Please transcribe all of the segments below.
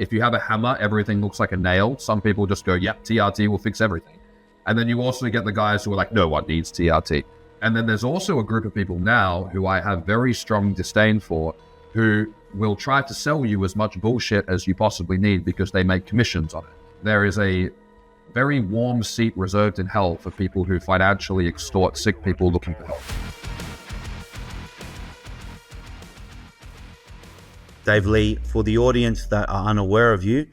if you have a hammer, everything looks like a nail. Some people just go, yep, TRT will fix everything. And then you also get the guys who are like, no one needs TRT. And then there's also a group of people now who I have very strong disdain for, who will try to sell you as much bullshit as you possibly need because they make commissions on it. There is a very warm seat reserved in hell for people who financially extort sick people looking for help. Dave Lee, for the audience that are unaware of you,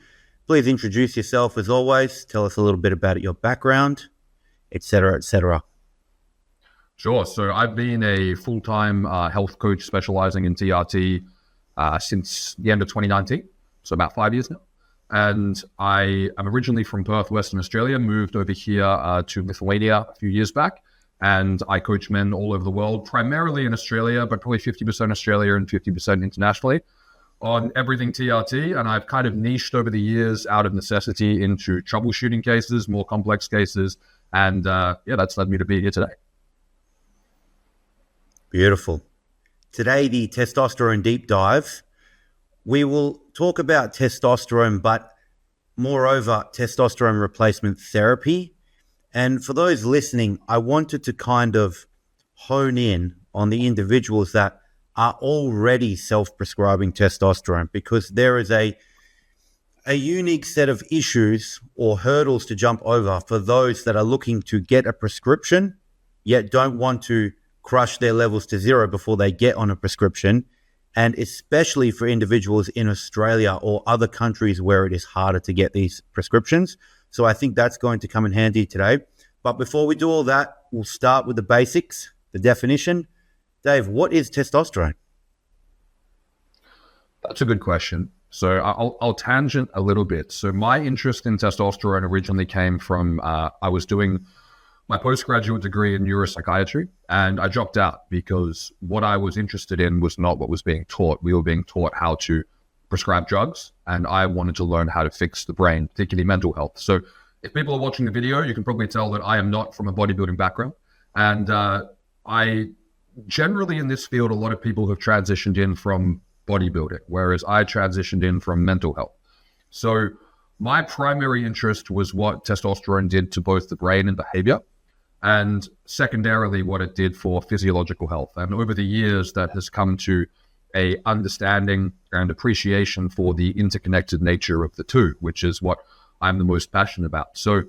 please introduce yourself as always. Tell us a little bit about your background, etc., etc. Sure. So I've been a full-time health coach specializing in TRT since the end of 2019, so about 5 years now. And I am originally from Perth, Western Australia, moved over here to Lithuania a few years back. And I coach men all over the world, primarily in Australia, but probably 50% Australia and 50% internationally, on everything TRT. And I've kind of niched over the years out of necessity into troubleshooting cases, more complex cases. And that's led me to be here today. Beautiful. Today, the testosterone deep dive. We will talk about testosterone, but moreover, testosterone replacement therapy. And for those listening, I wanted to kind of hone in on the individuals that are already self-prescribing testosterone, because there is a unique set of issues or hurdles to jump over for those that are looking to get a prescription, yet don't want to crush their levels to zero before they get on a prescription. And especially for individuals in Australia or other countries where it is harder to get these prescriptions. So I think that's going to come in handy today. But before we do all that, we'll start with the basics, the definition. Dave, what is testosterone? That's a good question. So I'll tangent a little bit. So my interest in testosterone originally came from, I was doing my postgraduate degree in neuropsychiatry, and I dropped out because what I was interested in was not what was being taught. We were being taught how to prescribe drugs, and I wanted to learn how to fix the brain, particularly mental health. So if people are watching the video, you can probably tell that I am not from a bodybuilding background. And I generally in this field, a lot of people have transitioned in from bodybuilding, whereas I transitioned in from mental health. So my primary interest was what testosterone did to both the brain and behavior, and secondarily what it did for physiological health. And over the years, that has come to a understanding and appreciation for the interconnected nature of the two, which is what I'm the most passionate about. So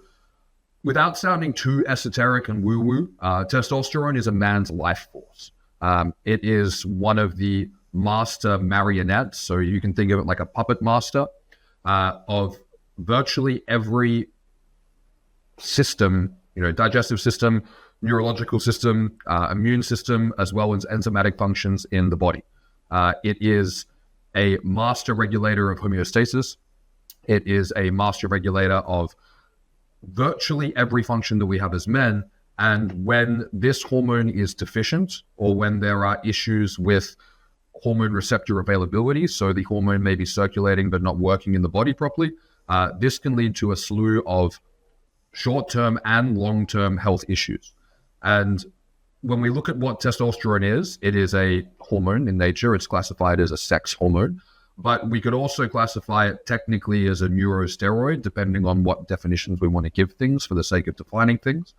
without sounding too esoteric and woo-woo, testosterone is a man's life force. It is one of the master marionettes, so you can think of it like a puppet master of virtually every system, digestive system, neurological system, immune system, as well as enzymatic functions in the body. It is a master regulator of homeostasis. It is a master regulator of virtually every function that we have as men. And when this hormone is deficient, or when there are issues with hormone receptor availability, so the hormone may be circulating but not working in the body properly, this can lead to a slew of short-term and long-term health issues. And when we look at what testosterone is, it is a hormone in nature. It's classified as a sex hormone, but we could also classify it technically as a neurosteroid, depending on what definitions we want to give things for the sake of defining things.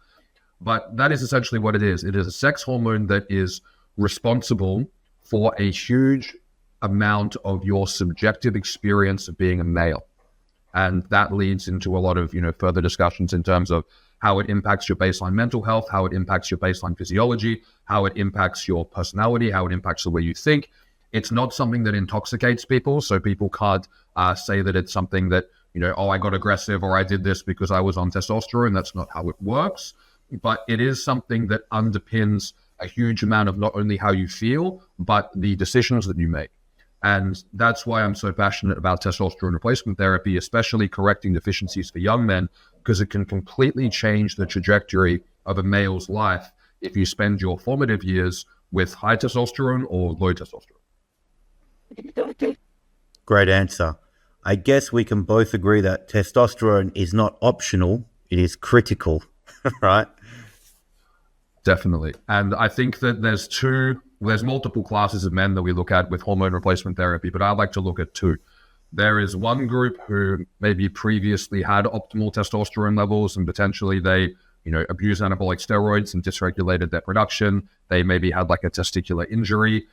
But that is essentially what it is. It is a sex hormone that is responsible for a huge amount of your subjective experience of being a male. And that leads into a lot of, further discussions in terms of how it impacts your baseline mental health, how it impacts your baseline physiology, how it impacts your personality, how it impacts the way you think. It's not something that intoxicates people. So people can't say that it's something that, I got aggressive or I did this because I was on testosterone. That's not how it works. But it is something that underpins a huge amount of not only how you feel, but the decisions that you make. And that's why I'm so passionate about testosterone replacement therapy, especially correcting deficiencies for young men, because it can completely change the trajectory of a male's life if you spend your formative years with high testosterone or low testosterone. Great answer. I guess we can both agree that testosterone is not optional, it is critical, right? Definitely. And I think that there's multiple classes of men that we look at with hormone replacement therapy, but I'd like to look at two. There is one group who maybe previously had optimal testosterone levels and potentially they, abused anabolic steroids and dysregulated their production. They maybe had like a testicular injury,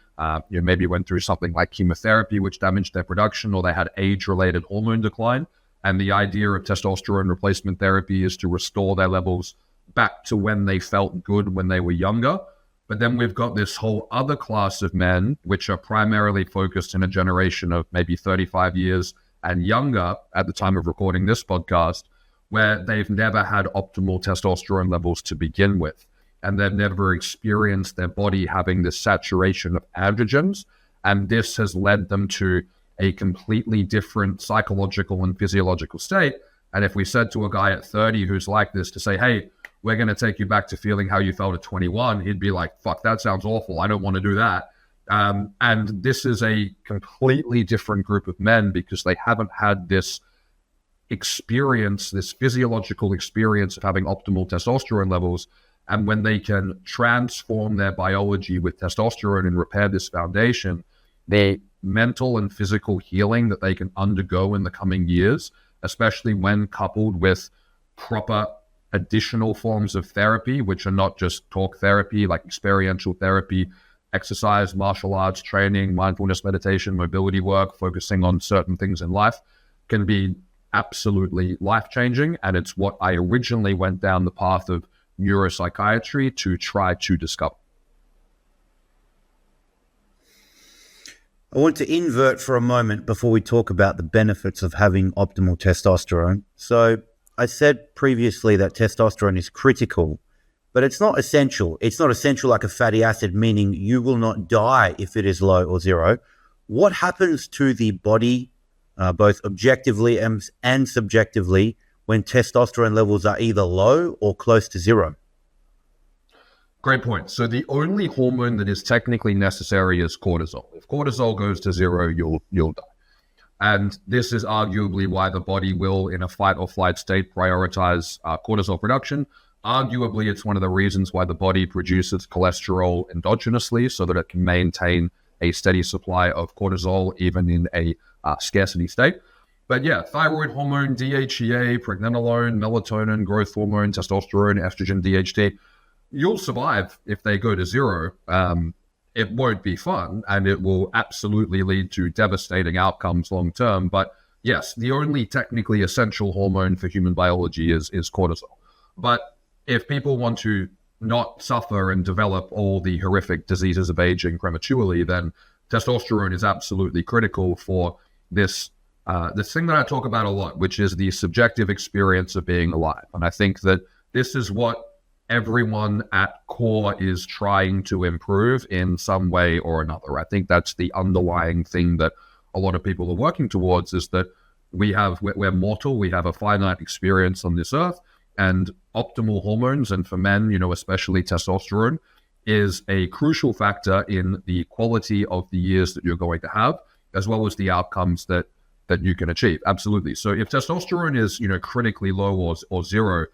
maybe went through something like chemotherapy, which damaged their production, or they had age-related hormone decline. And the idea of testosterone replacement therapy is to restore their levels back to when they felt good when they were younger. But then we've got this whole other class of men, which are primarily focused in a generation of maybe 35 years and younger at the time of recording this podcast, where they've never had optimal testosterone levels to begin with. And they've never experienced their body having this saturation of androgens. And this has led them to a completely different psychological and physiological state. And if we said to a guy at 30 who's like this to say, hey, we're going to take you back to feeling how you felt at 21, he'd be like, fuck, that sounds awful. I don't want to do that. And this is a completely different group of men because they haven't had this experience, this physiological experience of having optimal testosterone levels. And when they can transform their biology with testosterone and repair this foundation, the mental and physical healing that they can undergo in the coming years, especially when coupled with proper additional forms of therapy, which are not just talk therapy, like experiential therapy, exercise, martial arts training, mindfulness meditation, mobility work, focusing on certain things in life, can be absolutely life-changing. And it's what I originally went down the path of neuropsychiatry to try to discover. I want to invert for a moment before we talk about the benefits of having optimal testosterone. So I said previously that testosterone is critical, but it's not essential. It's not essential like a fatty acid, meaning you will not die if it is low or zero. What happens to the body, both objectively and subjectively, when testosterone levels are either low or close to zero? Great point. So the only hormone that is technically necessary is cortisol. If cortisol goes to zero, you'll die. And this is arguably why the body will, in a fight or flight state, prioritize cortisol production. Arguably, it's one of the reasons why the body produces cholesterol endogenously so that it can maintain a steady supply of cortisol even in a scarcity state. But yeah, thyroid hormone, DHEA, pregnenolone, melatonin, growth hormone, testosterone, estrogen, DHT, you'll survive if they go to zero. It won't be fun, and it will absolutely lead to devastating outcomes long term. But yes, the only technically essential hormone for human biology is cortisol. But if people want to not suffer and develop all the horrific diseases of aging prematurely, then testosterone is absolutely critical for this thing that I talk about a lot, which is the subjective experience of being alive. And I think that this is what everyone at core is trying to improve in some way or another. I think that's the underlying thing that a lot of people are working towards, is that we're mortal, we have a finite experience on this earth, and optimal hormones, and for men, especially testosterone, is a crucial factor in the quality of the years that you're going to have, as well as the outcomes that you can achieve. Absolutely. So if testosterone is, critically low or zero,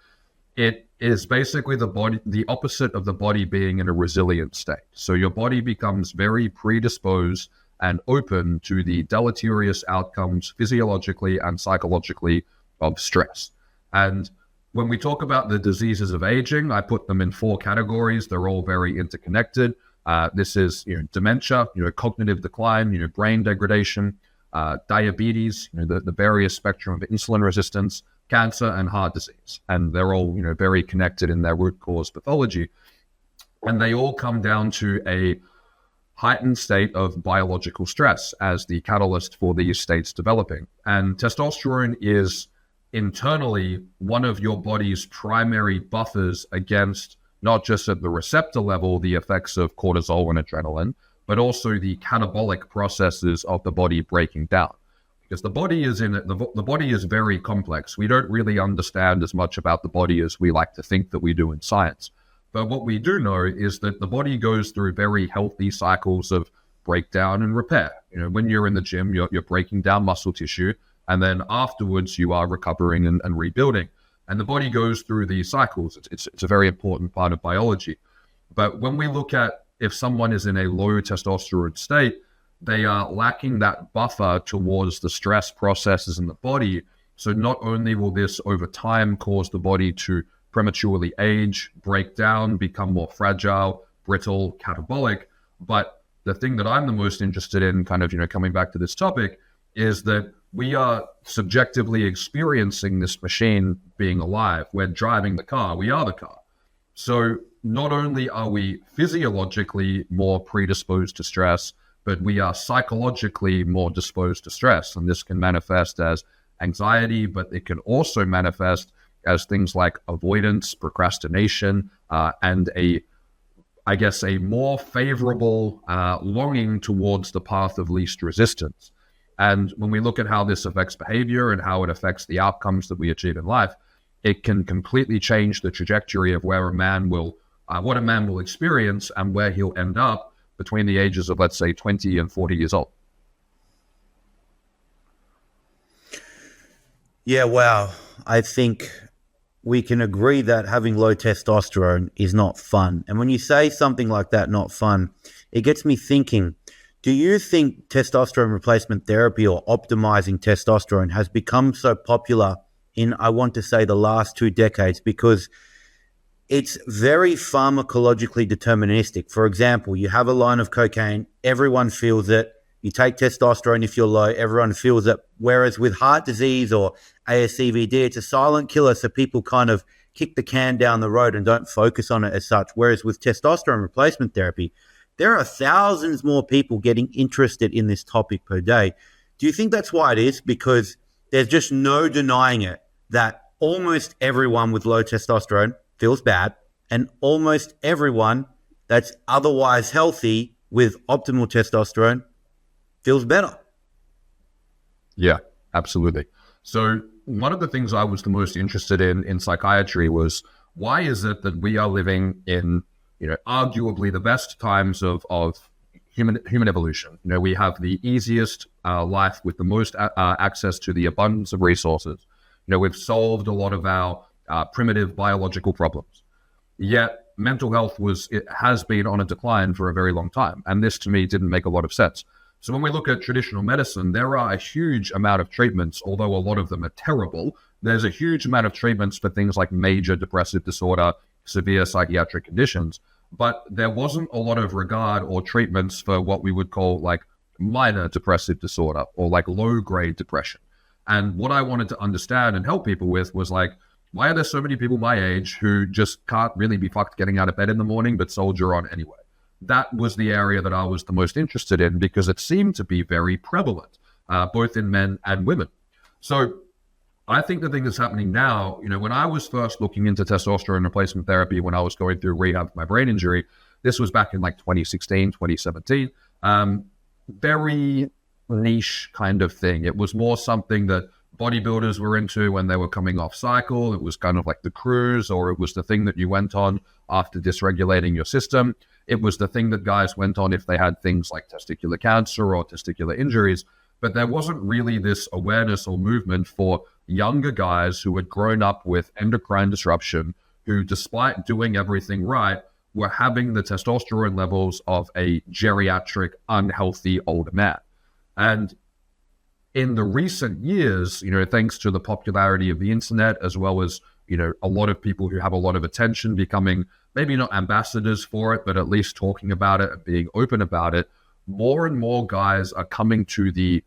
it is basically the opposite of the body being in a resilient state. So your body becomes very predisposed and open to the deleterious outcomes physiologically and psychologically of stress. And when we talk about the diseases of aging, I put them in 4 categories. They're all very interconnected. This is dementia, cognitive decline, brain degradation, diabetes, the various spectrum of insulin resistance, cancer, and heart disease. And they're all, very connected in their root cause pathology. And they all come down to a heightened state of biological stress as the catalyst for these states developing. And testosterone is internally one of your body's primary buffers against not just at the receptor level, the effects of cortisol and adrenaline, but also the catabolic processes of the body breaking down. Because the body is very complex. We don't really understand as much about the body as we like to think that we do in science. But what we do know is that the body goes through very healthy cycles of breakdown and repair. When you're in the gym, you're breaking down muscle tissue, and then afterwards you are recovering and rebuilding. And the body goes through these cycles. It's a very important part of biology. But when we look at if someone is in a low testosterone state, they are lacking that buffer towards the stress processes in the body. So not only will this over time cause the body to prematurely age, break down, become more fragile, brittle, catabolic, but the thing that I'm the most interested in, kind of, coming back to this topic, is that we are subjectively experiencing this machine being alive. We're driving the car. We are the car. So not only are we physiologically more predisposed to stress, but we are psychologically more disposed to stress. And this can manifest as anxiety, but it can also manifest as things like avoidance, procrastination, and a more favorable longing towards the path of least resistance. And when we look at how this affects behavior and how it affects the outcomes that we achieve in life, it can completely change the trajectory of where what a man will experience and where he'll end up between the ages of, let's say, 20 and 40 years old. Yeah, wow. I think we can agree that having low testosterone is not fun. And when you say something like that, not fun, it gets me thinking, do you think testosterone replacement therapy or optimizing testosterone has become so popular in, I want to say, the last 2 decades because it's very pharmacologically deterministic? For example, you have a line of cocaine, everyone feels it. You take testosterone if you're low, everyone feels it. Whereas with heart disease or ASCVD, it's a silent killer, so people kind of kick the can down the road and don't focus on it as such. Whereas with testosterone replacement therapy, there are thousands more people getting interested in this topic per day. Do you think that's why it is? Because there's just no denying it that almost everyone with low testosterone feels bad, and almost everyone that's otherwise healthy with optimal testosterone feels better. Yeah, absolutely. So one of the things I was the most interested in psychiatry was, why is it that we are living in, arguably the best times of human evolution? We have the easiest life with the most access to the abundance of resources. We've solved a lot of our primitive biological problems. Yet mental health has been on a decline for a very long time. And this to me didn't make a lot of sense. So when we look at traditional medicine, there are a huge amount of treatments, although a lot of them are terrible. There's a huge amount of treatments for things like major depressive disorder, severe psychiatric conditions, but there wasn't a lot of regard or treatments for what we would call like minor depressive disorder or like low-grade depression. And what I wanted to understand and help people with was like, why are there so many people my age who just can't really be fucked getting out of bed in the morning, but soldier on anyway? That was the area that I was the most interested in because it seemed to be very prevalent, both in men and women. So I think the thing that's happening now, when I was first looking into testosterone replacement therapy, when I was going through rehab for my brain injury, this was back in like 2016, 2017, very niche kind of thing. It was more something that bodybuilders were into when they were coming off cycle. It was kind of like the cruise, or it was the thing that you went on after dysregulating your system. It was the thing that guys went on if they had things like testicular cancer or testicular injuries. But there wasn't really this awareness or movement for younger guys who had grown up with endocrine disruption, who, despite doing everything right, were having the testosterone levels of a geriatric, unhealthy older man. And in the recent years, thanks to the popularity of the internet, as well as, a lot of people who have a lot of attention becoming maybe not ambassadors for it, but at least talking about it and being open about it, more and more guys are coming to the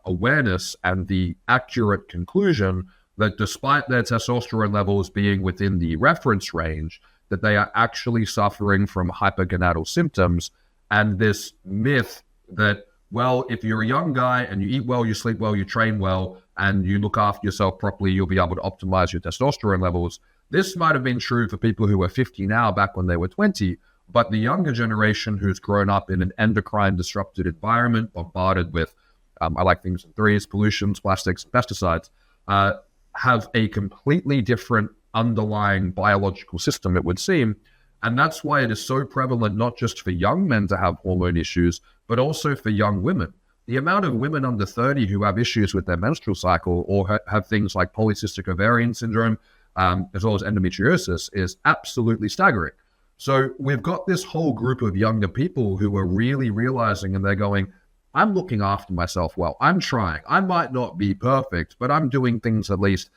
awareness and the accurate conclusion that despite their testosterone levels being within the reference range, that they are actually suffering from hypergonadal symptoms. And this myth that, well, if you're a young guy and you eat well, you sleep well, you train well, and you look after yourself properly, you'll be able to optimize your testosterone levels. This might have been true for people who were 50 now back when they were 20, but the younger generation who's grown up in an endocrine disrupted environment, bombarded with, I like things in threes, pollutions, plastics, pesticides, have a completely different underlying biological system, it would seem. And that's why it is so prevalent, not just for young men to have hormone issues, but also for young women. The amount of women under 30 who have issues with their menstrual cycle or have things like polycystic ovarian syndrome, as well as endometriosis, is absolutely staggering. So we've got this whole group of younger people who are really realizing, and they're going, I'm looking after myself well. I'm trying. I might not be perfect, but I'm doing things at least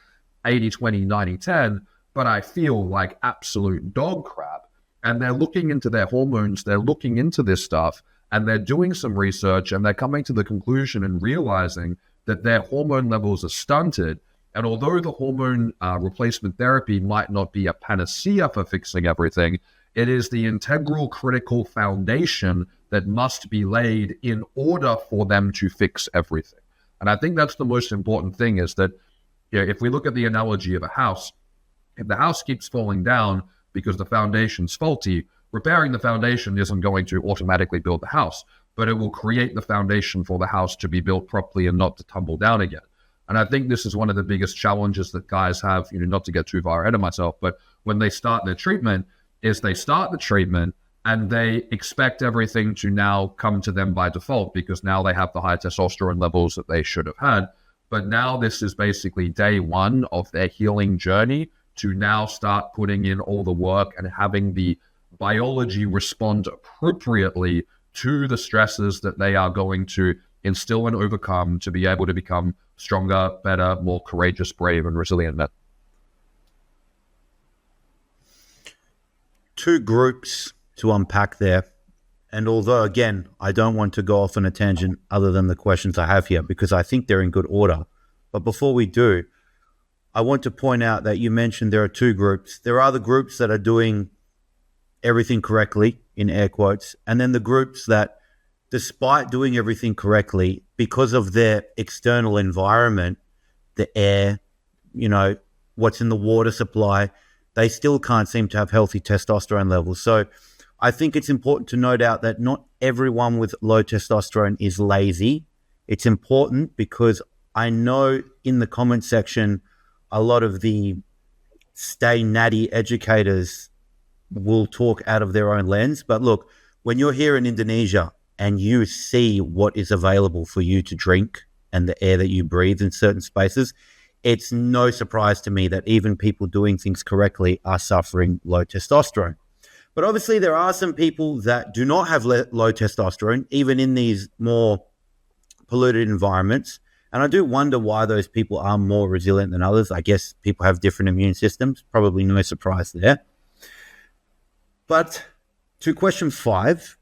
80-20, 90-10, but I feel like absolute dog crap. And they're looking into their hormones, they're looking into this stuff, and they're doing some research, and they're coming to the conclusion and realizing that their hormone levels are stunted. And although the hormone replacement therapy might not be a panacea for fixing everything, it is the integral critical foundation that must be laid in order for them to fix everything. And I think that's the most important thing, is that, you know, if we look at the analogy of a house, if the house keeps falling down because the foundation's faulty, repairing the foundation isn't going to automatically build the house, but it will create the foundation for the house to be built properly and not to tumble down again. And I think this is one of the biggest challenges that guys have, you know, not to get too far ahead of myself, but when they start their treatment, is they start the treatment and they expect everything to now come to them by default because now they have the high testosterone levels that they should have had. But now this is basically day one of their healing journey to now start putting in all the work and having the biology respond appropriately to the stresses that they are going to instill and overcome to be able to become stronger, better, more courageous, brave, and resilient men. Two groups to unpack there. And although, again, I don't want to go off on a tangent other than the questions I have here, because I think they're in good order. But before we do, I want to point out that you mentioned there are two groups. There are the groups that are doing everything correctly, in air quotes, and then the groups that, despite doing everything correctly, because of their external environment, the air, you know, what's in the water supply, they still can't seem to have healthy testosterone levels. So I think it's important to note out that not everyone with low testosterone is lazy. It's important because I know in the comment section, a lot of the stay natty educators will talk out of their own lens. But look, when you're here in Indonesia and you see what is available for you to drink and the air that you breathe in certain spaces, it's no surprise to me that even people doing things correctly are suffering low testosterone. But obviously there are some people that do not have low testosterone, even in these more polluted environments. And I do wonder why those people are more resilient than others. I guess people have different immune systems, probably no surprise there. But to question 5,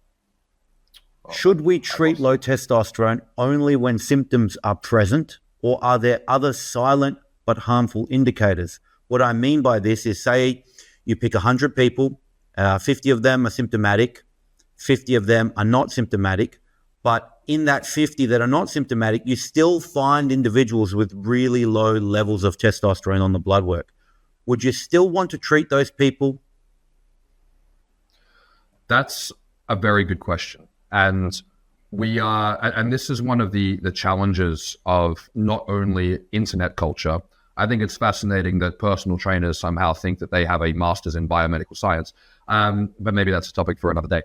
should we treat low testosterone only when symptoms are present, or are there other silent but harmful indicators? What I mean by this is, say you pick 100 people, 50 of them are symptomatic, 50 of them are not symptomatic, but in that 50 that are not symptomatic, you still find individuals with really low levels of testosterone on the blood work. Would you still want to treat those people? That's a very good question. And this is one of the challenges of not only internet culture. I think it's fascinating that personal trainers somehow think that they have a master's in biomedical science. But maybe that's a topic for another day.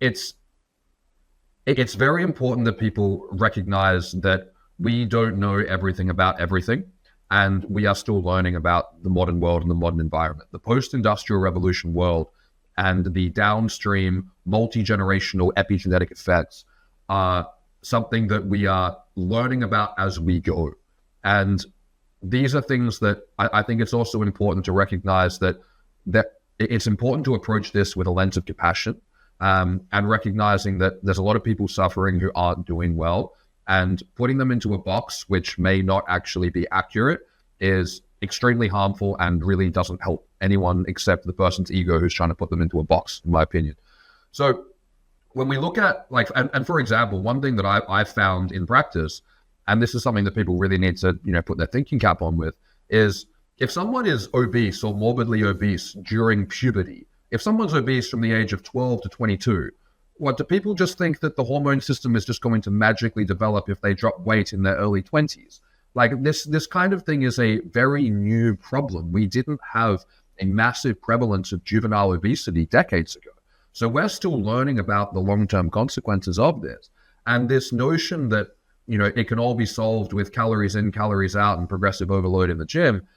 It's very important that people recognize that we don't know everything about everything, and we are still learning about the modern world and the modern environment. The post-industrial revolution world and the downstream multi-generational epigenetic effects are something that we are learning about as we go. And these are things that I think it's also important to recognize that it's important to approach this with a lens of compassion, and recognizing that there's a lot of people suffering who aren't doing well, and putting them into a box which may not actually be accurate is extremely harmful and really doesn't help anyone except the person's ego who's trying to put them into a box, in my opinion. So when we look at, like, and for example, one thing that I've found in practice, and this is something that people really need to, put their thinking cap on with, is if someone is obese or morbidly obese during puberty, if someone's obese from the age of 12 to 22, what do people just think that the hormone system is just going to magically develop if they drop weight in their early 20s? Like this kind of thing is a very new problem. We didn't have a massive prevalence of juvenile obesity decades ago. So we're still learning about the long-term consequences of this. And this notion that, it can all be solved with calories in, calories out, and progressive overload in the gym,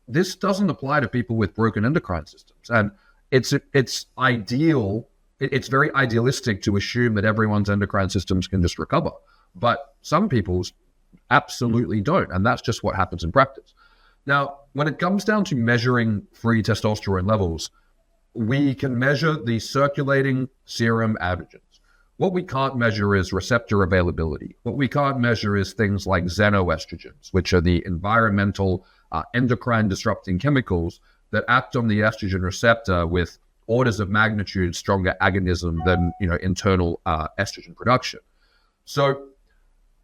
this doesn't apply to people with broken endocrine systems. And it's ideal. It's very idealistic to assume that everyone's endocrine systems can just recover. but some people's absolutely don't. And that's just what happens in practice. Now, when it comes down to measuring free testosterone levels, we can measure the circulating serum androgens. What we can't measure is receptor availability. What we can't measure is things like xenoestrogens, which are the environmental endocrine disrupting chemicals that act on the estrogen receptor with orders of magnitude stronger agonism than internal estrogen production. So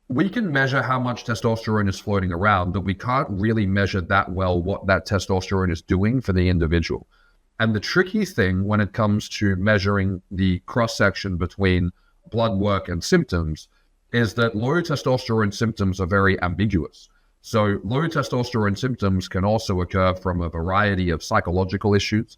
we can measure how much testosterone is floating around, but we can't really measure that well what that testosterone is doing for the individual. And the tricky thing when it comes to measuring the cross-section between blood work and symptoms is that low testosterone symptoms are very ambiguous. So low testosterone symptoms can also occur from a variety of psychological issues.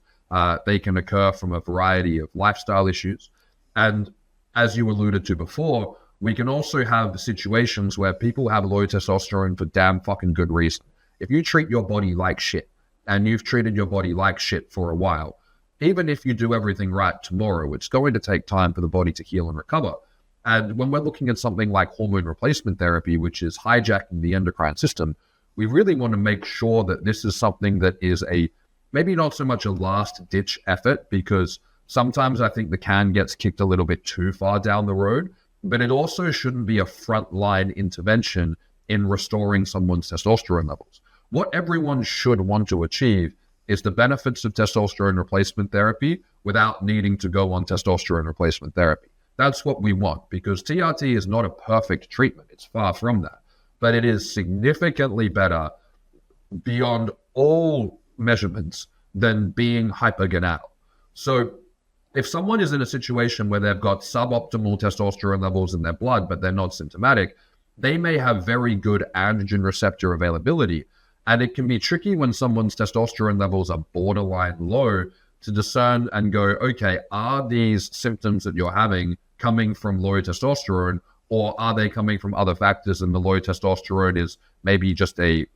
They can occur from a variety of lifestyle issues. And as you alluded to before, we can also have situations where people have low testosterone for damn fucking good reason. If you treat your body like shit, and you've treated your body like shit for a while, even if you do everything right tomorrow, it's going to take time for the body to heal and recover. And when we're looking at something like hormone replacement therapy, which is hijacking the endocrine system, we really want to make sure that this is something that is maybe not so much a last-ditch effort, because sometimes I think the can gets kicked a little bit too far down the road, but it also shouldn't be a frontline intervention in restoring someone's testosterone levels. What everyone should want to achieve is the benefits of testosterone replacement therapy without needing to go on testosterone replacement therapy. That's what we want, because TRT is not a perfect treatment. It's far from that. But it is significantly better beyond all measurements than being hypergonadal. So if someone is in a situation where they've got suboptimal testosterone levels in their blood, but they're not symptomatic, they may have very good androgen receptor availability. And it can be tricky when someone's testosterone levels are borderline low to discern and go, okay, are these symptoms that you're having coming from low testosterone, or are they coming from other factors and the low testosterone is maybe just a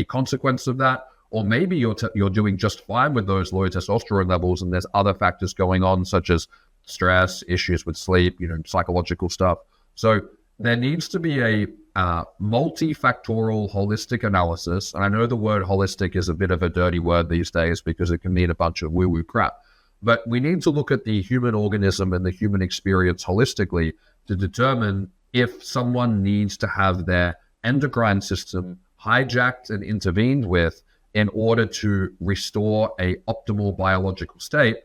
consequence of that? Or maybe you're doing just fine with those low testosterone levels and there's other factors going on, such as stress, issues with sleep, psychological stuff. So there needs to be a multifactorial holistic analysis. And I know the word holistic is a bit of a dirty word these days because it can mean a bunch of woo-woo crap. But we need to look at the human organism and the human experience holistically to determine if someone needs to have their endocrine system hijacked and intervened with in order to restore a optimal biological state.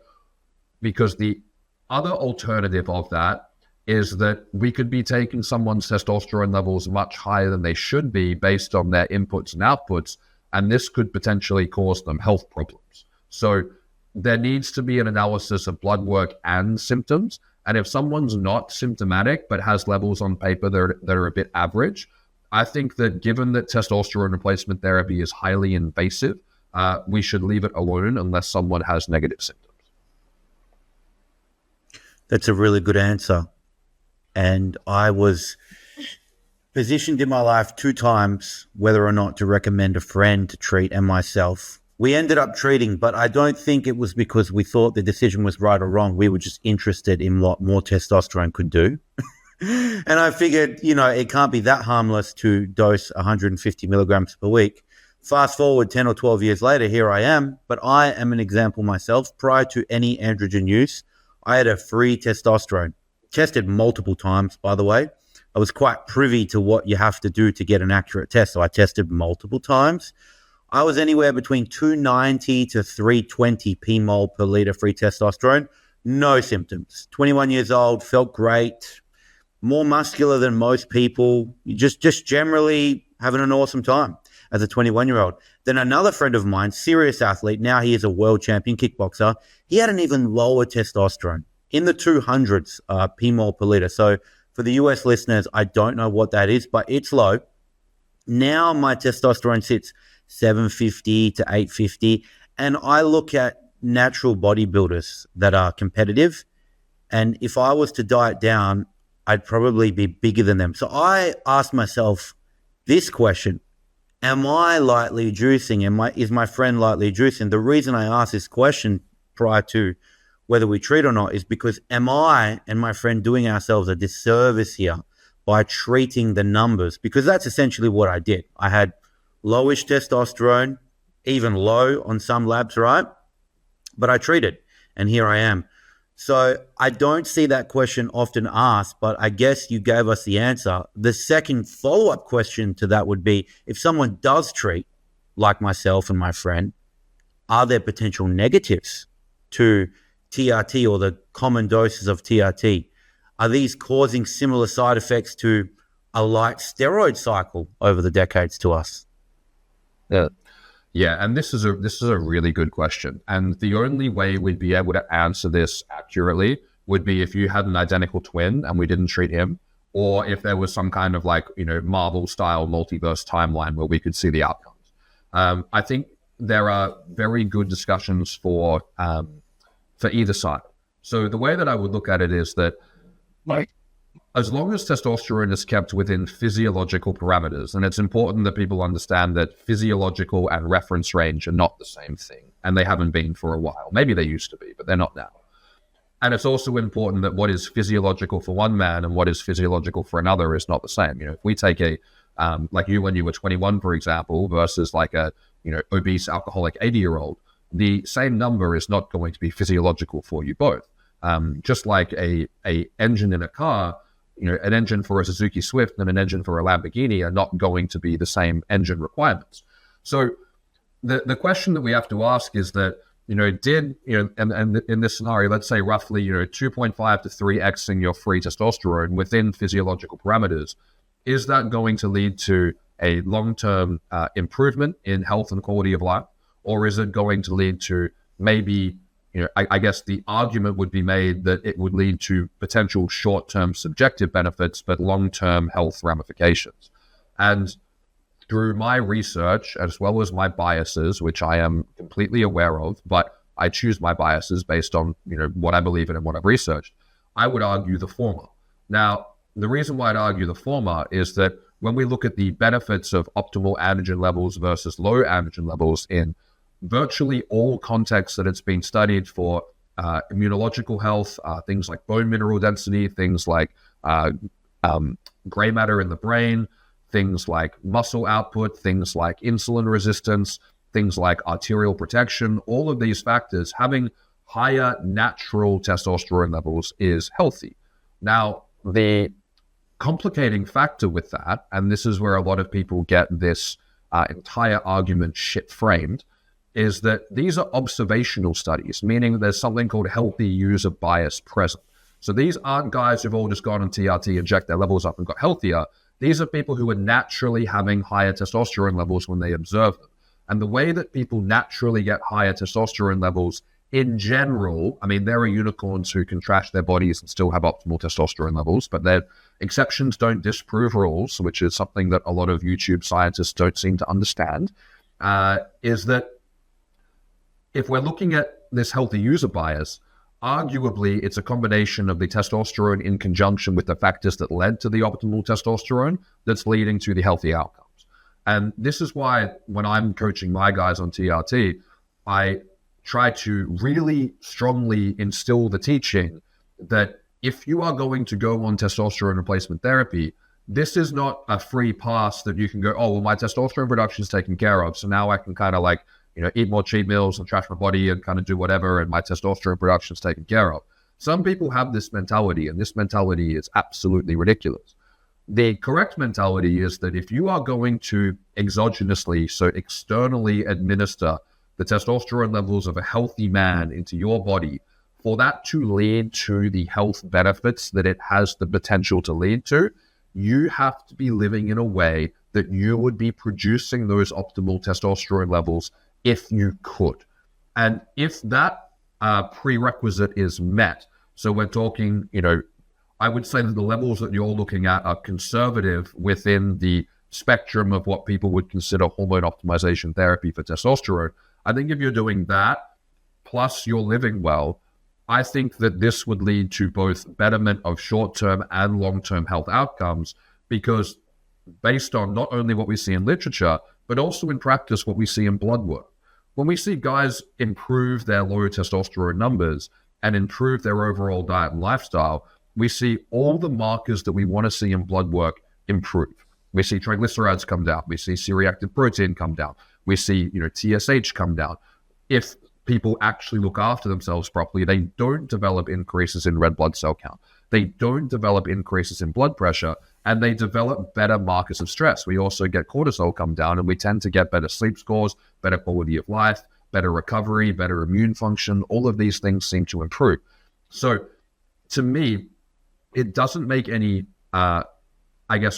Because the other alternative of that is that we could be taking someone's testosterone levels much higher than they should be based on their inputs and outputs, and this could potentially cause them health problems. So there needs to be an analysis of blood work and symptoms, and if someone's not symptomatic but has levels on paper that are a bit average, I think that given that testosterone replacement therapy is highly invasive, we should leave it alone unless someone has negative symptoms. That's a really good answer. And I was positioned in my life 2 times whether or not to recommend a friend to treat and myself. We ended up treating, but I don't think it was because we thought the decision was right or wrong. We were just interested in what more testosterone could do. And I figured, it can't be that harmless to dose 150 milligrams per week. Fast forward 10 or 12 years later, here I am. But I am an example myself. Prior to any androgen use, I had a free testosterone. Tested multiple times, by the way. I was quite privy to what you have to do to get an accurate test, so I tested multiple times. I was anywhere between 290 to 320 p-mol per liter free testosterone. No symptoms. 21 years old, felt great. More muscular than most people. Just generally having an awesome time as a 21-year-old. Then another friend of mine, serious athlete, now he is a world champion kickboxer. He had an even lower testosterone, in the 200s p-mol per liter. So for the US listeners, I don't know what that is, but it's low. Now my testosterone sits 750 to 850. And I look at natural bodybuilders that are competitive. And if I was to diet down, I'd probably be bigger than them. So I asked myself this question: am I lightly juicing? Is my friend lightly juicing? The reason I asked this question prior to whether we treat or not is because am I and my friend doing ourselves a disservice here by treating the numbers, because that's essentially what I did. I had lowish testosterone, even low on some labs, right? But I treated, and here I am. So I don't see that question often asked, but I guess you gave us the answer. The second follow-up question to that would be, if someone does treat, like myself and my friend, are there potential negatives to TRT or the common doses of TRT? Are these causing similar side effects to a light steroid cycle over the decades to us? Yeah, and this is a really good question. And the only way we'd be able to answer this accurately would be if you had an identical twin and we didn't treat him, or if there was some kind of Marvel style multiverse timeline where we could see the outcomes. I think there are very good discussions for either side. So the way that I would look at it is that as long as testosterone is kept within physiological parameters, and it's important that people understand that physiological and reference range are not the same thing, and they haven't been for a while. Maybe they used to be, but they're not now. And it's also important that what is physiological for one man and what is physiological for another is not the same. If we take like you when you were 21, for example, versus like a obese alcoholic 80-year-old, the same number is not going to be physiological for you both. Just like a engine in a car, an engine for a Suzuki Swift and an engine for a Lamborghini are not going to be the same engine requirements. So the question that we have to ask is that, and in this scenario, let's say roughly, 2.5 to 3xing your free testosterone within physiological parameters, is that going to lead to a long-term improvement in health and quality of life? Or is it going to lead to maybe, I guess the argument would be made that it would lead to potential short-term subjective benefits, but long-term health ramifications. And through my research, as well as my biases, which I am completely aware of, but I choose my biases based on, what I believe in and what I've researched, I would argue the former. Now, the reason why I'd argue the former is that when we look at the benefits of optimal androgen levels versus low androgen levels in virtually all contexts that it's been studied for immunological health, things like bone mineral density, things like gray matter in the brain, things like muscle output, things like insulin resistance, things like arterial protection, all of these factors, having higher natural testosterone levels is healthy. Now, the complicating factor with that, and this is where a lot of people get this entire argument shit framed, is that these are observational studies, meaning there's something called healthy user bias present. So these aren't guys who've all just gone on TRT and checked their levels up and got healthier. These are people who are naturally having higher testosterone levels when they observe them. And the way that people naturally get higher testosterone levels in general, I mean, there are unicorns who can trash their bodies and still have optimal testosterone levels, but their exceptions don't disprove rules, which is something that a lot of YouTube scientists don't seem to understand, is that if we're looking at this healthy user bias, arguably it's a combination of the testosterone in conjunction with the factors that led to the optimal testosterone that's leading to the healthy outcomes. And this is why when I'm coaching my guys on TRT, I try to really strongly instill the teaching that if you are going to go on testosterone replacement therapy, this is not a free pass that you can go, oh, well, my testosterone production is taken care of, so now I can kind of eat more cheat meals and trash my body and kind of do whatever, and my testosterone production is taken care of. Some people have this mentality, and this mentality is absolutely ridiculous. The correct mentality is that if you are going to exogenously, so externally administer the testosterone levels of a healthy man into your body, for that to lead to the health benefits that it has the potential to lead to, you have to be living in a way that you would be producing those optimal testosterone levels if you could. And if that prerequisite is met, so we're talking, I would say that the levels that you're looking at are conservative within the spectrum of what people would consider hormone optimization therapy for testosterone. I think if you're doing that, plus you're living well, I think that this would lead to both betterment of short-term and long-term health outcomes, because based on not only what we see in literature, but also in practice, what we see in blood work. When we see guys improve their low testosterone numbers and improve their overall diet and lifestyle, we see all the markers that we want to see in blood work improve. We see triglycerides come down. We see C-reactive protein come down. We see, TSH come down. If people actually look after themselves properly, they don't develop increases in red blood cell count. They don't develop increases in blood pressure, and they develop better markers of stress. We also get cortisol come down, and we tend to get better sleep scores, better quality of life, better recovery, better immune function. All of these things seem to improve. So to me, it doesn't make any,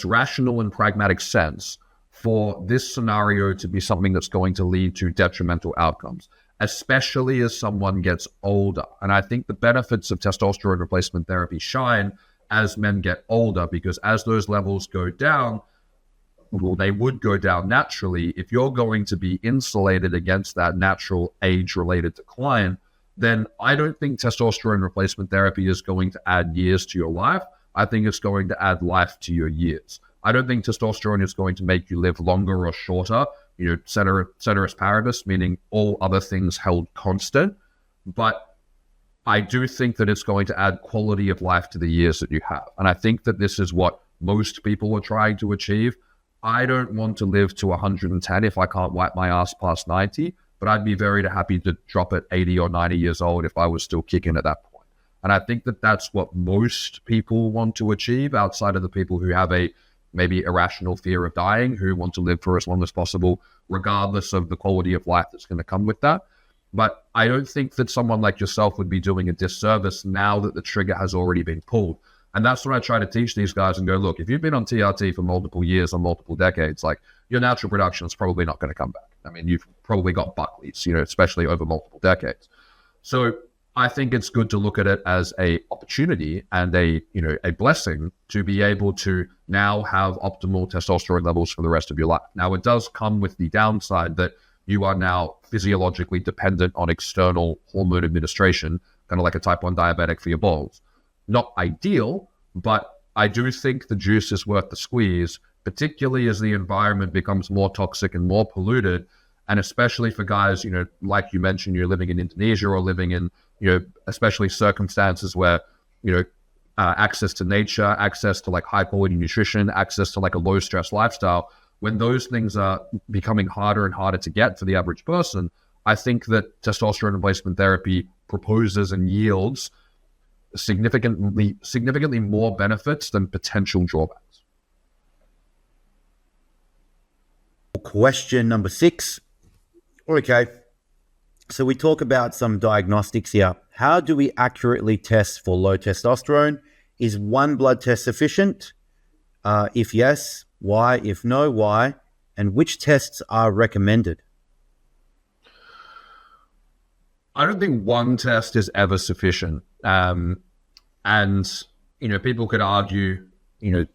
rational and pragmatic sense for this scenario to be something that's going to lead to detrimental outcomes, especially as someone gets older. And I think the benefits of testosterone replacement therapy shine as men get older, because as those levels go down, well, they would go down naturally. If you're going to be insulated against that natural age-related decline, then I don't think testosterone replacement therapy is going to add years to your life. I think it's going to add life to your years. I don't think testosterone is going to make you live longer or shorter, ceteris paribus, meaning all other things held constant. But I do think that it's going to add quality of life to the years that you have. And I think that this is what most people are trying to achieve. I don't want to live to 110 if I can't wipe my ass past 90, but I'd be very happy to drop at 80 or 90 years old if I was still kicking at that point. And I think that that's what most people want to achieve, outside of the people who have a maybe irrational fear of dying, who want to live for as long as possible, regardless of the quality of life that's going to come with that. But I don't think that someone like yourself would be doing a disservice now that the trigger has already been pulled. And that's what I try to teach these guys and go, look, if you've been on TRT for multiple years or multiple decades, like, your natural production is probably not going to come back. I mean, you've probably got Buckley's, especially over multiple decades. So I think it's good to look at it as a opportunity and a blessing to be able to now have optimal testosterone levels for the rest of your life. Now, it does come with the downside that you are now physiologically dependent on external hormone administration, kind of like a type 1 diabetic for your balls. Not ideal, but I do think the juice is worth the squeeze, particularly as the environment becomes more toxic and more polluted. And especially for guys, like you mentioned, you're living in Indonesia or living in, especially circumstances where, access to nature, access to like high quality nutrition, access to like a low stress lifestyle. When those things are becoming harder and harder to get for the average person, I think that testosterone replacement therapy proposes and yields significantly more benefits than potential drawbacks. Question number 6. Okay, so we talk about some diagnostics here. How do we accurately test for low testosterone? Is one blood test sufficient? If yes, why? If no, why? And which tests are recommended? I don't think one test is ever sufficient. And, people could argue,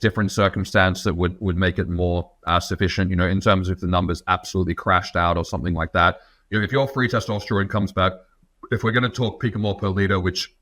different circumstance that would make it more sufficient, in terms of the numbers absolutely crashed out or something like that. If your free testosterone comes back, if we're going to talk picomole per liter, which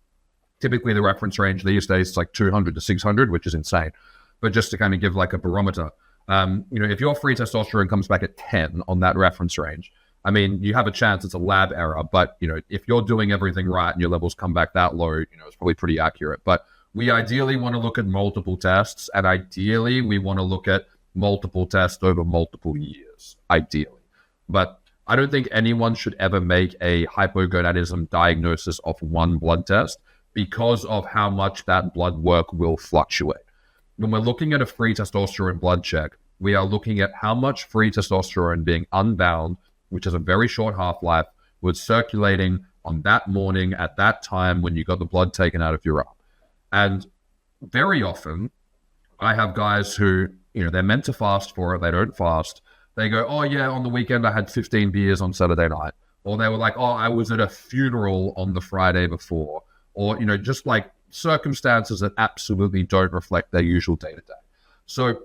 typically the reference range these days is like 200 to 600, which is insane. But just to kind of give like a barometer, if your free testosterone comes back at 10 on that reference range, I mean, you have a chance it's a lab error, but, if you're doing everything right and your levels come back that low, it's probably pretty accurate. But we ideally want to look at multiple tests, and ideally we want to look at multiple tests over multiple years, ideally. But I don't think anyone should ever make a hypogonadism diagnosis off one blood test because of how much that blood work will fluctuate. When we're looking at a free testosterone blood check, we are looking at how much free testosterone being unbound, which is a very short half-life, was circulating on that morning at that time when you got the blood taken out of your arm. And very often, I have guys who, they're meant to fast for it, they don't fast. They go, oh yeah, on the weekend I had 15 beers on Saturday night. Or they were like, oh, I was at a funeral on the Friday before. Or, just like circumstances that absolutely don't reflect their usual day-to-day. So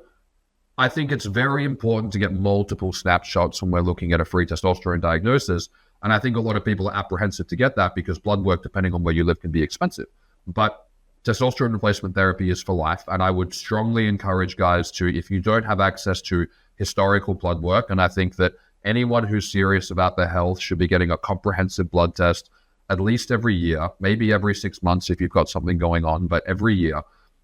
I think it's very important to get multiple snapshots when we're looking at a free testosterone diagnosis. And I think a lot of people are apprehensive to get that because blood work, depending on where you live, can be expensive. But testosterone replacement therapy is for life. And I would strongly encourage guys to, if you don't have access to historical blood work, and I think that anyone who's serious about their health should be getting a comprehensive blood test at least every year, maybe every 6 months if you've got something going on, but every year,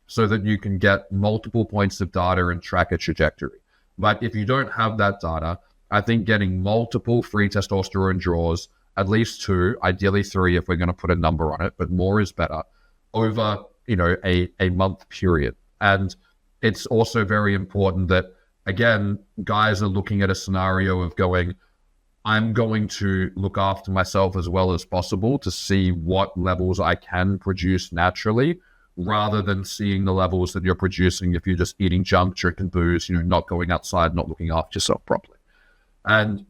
so that you can get multiple points of data and track a trajectory. But if you don't have that data, I think getting multiple free testosterone draws, at least 2, ideally 3 if we're going to put a number on it, but more is better, over, a month period. And it's also very important that, again, guys are looking at a scenario of going, I'm going to look after myself as well as possible to see what levels I can produce naturally, rather than seeing the levels that you're producing if you're just eating junk, drinking booze, not going outside, not looking after yourself properly. And